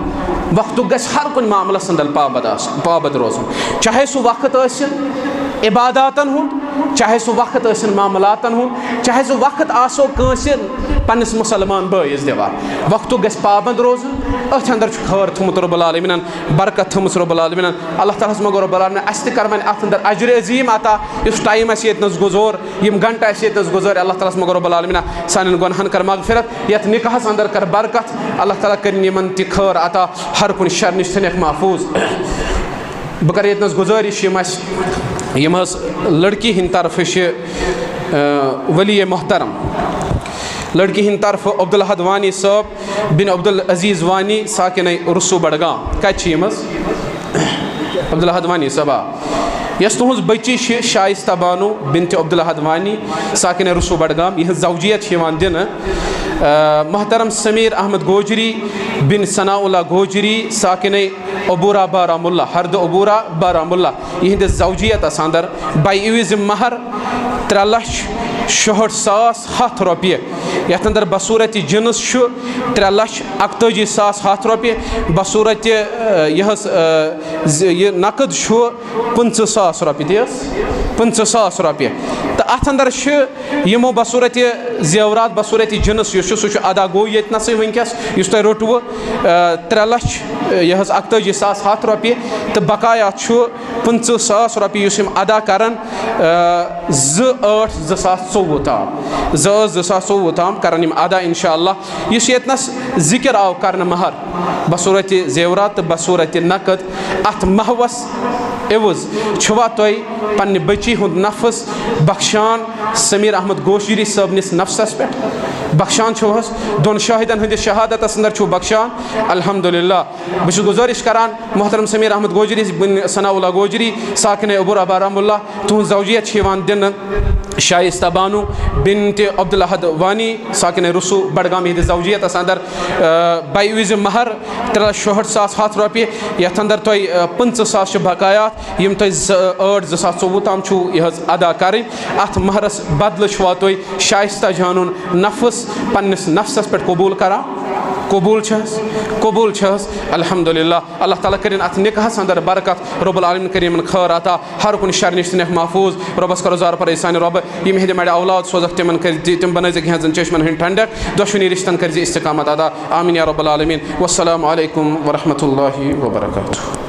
A: وقتُک گژھِ ہر کُنہِ معاملس اندر پابنٛد روزُن چاہے سُہ وقت ٲسِن عباداتن ہُنٛد چاہے سُہ وقت ٲسِن معاملاتن ہُنٛد چاہے سُہ وقت آسو کٲنٛسہِ پننس مُسلمان بٲیِس دِوان وقتُک گژھِ پابنٛد روزُن أتھۍ اندر چھُ خٲر تھوٚمُت رۄب العالمیٖنن برکت تھٲومٕژ رۄب العالمیٖنن اللہ تعالیٰ ہس منگو رۄب العالمیٖن اسہِ تہِ کر وۄنۍ اتھ اندر اجرِ عظیٖم عطا یُس ٹایم اسہِ ییٚتنس گُزور یِم گنٹہٕ اسہِ ییٚتنس گُزٲرۍ اللہ تعالیٰ ہس منگو رۄب العالمیٖنہ سانٮ۪ن گۄنہن کر مغفرت یتھ نکاحس اندر کر برکت اللہ تعالیٰ کٔرِنۍ یِمن تہِ خٲر عطا ہر کُنہِ شر نِش تھٲینکھ محفوٗظ بہٕ کرٕ ییٚتنس گُزٲرِش یِم اسہِ یِم حظ لڑکی ہِنٛدِ طرفہٕ چھِ ولی محترم لڑکی ہِنٛدِ طرفہٕ عبدالاحد وانی صٲب بن عبدالعزیز وانی ساکِنَے رسوٗ بڈگام کتہِ چھِ یِم حظ عبدالاحد وانی صٲب آ یۄس تُہٕنٛز بٔچی چھِ شائستہ بانو بنتِ عبدالاحد وانی ساکِنَے رسوٗ بڈگام یِہٕنٛز زوجیت چھِ یِوان دِنہٕ محترم سمیٖر احمد گوجری بن ثناء اللہ گوجری ساکِنَے عبوٗرہ بارہمولہ ہردٕ عبوٗرہ بارہمولہ یِہٕنٛدِس زوجیتس اندر باے عِوِزِ مہر 3 66,100 رۄپیہِ یَتھ اندر بصوٗرتِ جِنٕس چھُ 3,41,100 رۄپیہِ بصوٗرتِ یہِ نقد چھُ 50,000 رۄپیہِ تی حظ 50,000 رۄپیہِ تہٕ اَتھ اندر چھِ یِمو بصوٗرتِ زیورات بصوٗرتِ جِنٕس یُس چھُ سُہ چھُ ادا گوٚو ییٚتنَسٕے وٕنکٮ۪س یُس تۄہہِ روٚٹوٕ 3,41,100 رۄپیہِ تہٕ بقایا چھُ 50,000 رۄپیہِ یُس یِم ادا کرن 2/8/2024 تام 2/8/2024 تام کرن یِم ادا انشاء اللہ یُس ییٚتنَس ذِکر آو کرنہٕ مہر بصوٗرتِ زیورات تہٕ بصوٗرتِ نقد اَتھ محوَس عوض چھُوا تۄہہِ پننہِ بٔچی ہُنٛد نفس بخشان سمیٖر احمد گوشگری صٲبنِس نفسس پٮ۪ٹھ بخشان چھُوحظ دۄن شاہدن ہٕنٛدِس شہادتس اندر چھُو بخشان الحمدللہ بہٕ چھُس گُزٲرِش کران محترم سمیٖر احمد گوجری بن ثناء اللہ گوجری ساکِنہ عبور آباد رحم اللہ تُہنٛز زوجیت چھِ یِوان دِنہٕ شائستہ بانو بنتِ عبدالاحد وانی ساکِنہ رسوٗ بڈگام یِہنٛدِس زوجیتس اندر بے وِزِ مہر 3,66,100 رۄپیہِ یتھ اندر تۄہہِ 50,000 چھِ بقایات یِم تۄہہِ 2/8/2024 تام چھُو یہِ حظ ادا کرٕنۍ اتھ مہرس بدلہٕ چھُوا تُہۍ شائستہ جانُن نفس پننِس نفسس پٮ۪ٹھ قبوٗل کران قبوٗل چھِ حظ الحمدللہ اللہ تعالیٰ کٔرِنۍ اتھ نِکاحس اندر برکت رب العالمیٖن کٔرِنۍ یِمن خٲر عطا ہر کُنہِ شر نِش ژھٕنٮ۪کھ محفوٗظ رۄبس کرو زار پرے سانہِ رۄبہٕ یِم ہِنٛدِ مڑِ اولاد سوزکھ تِمن کٔرۍ تِم بنٲیزکھ یِہنٛزن چشمن ہٕنٛدۍ ٹھنڈک دۄشوٕنی رِشتن کٔرۍ زِ استقامت ادا آمیٖن یا رب العالمیٖن والسلام علیکم ورحمتہ اللہ وبرکاتہ.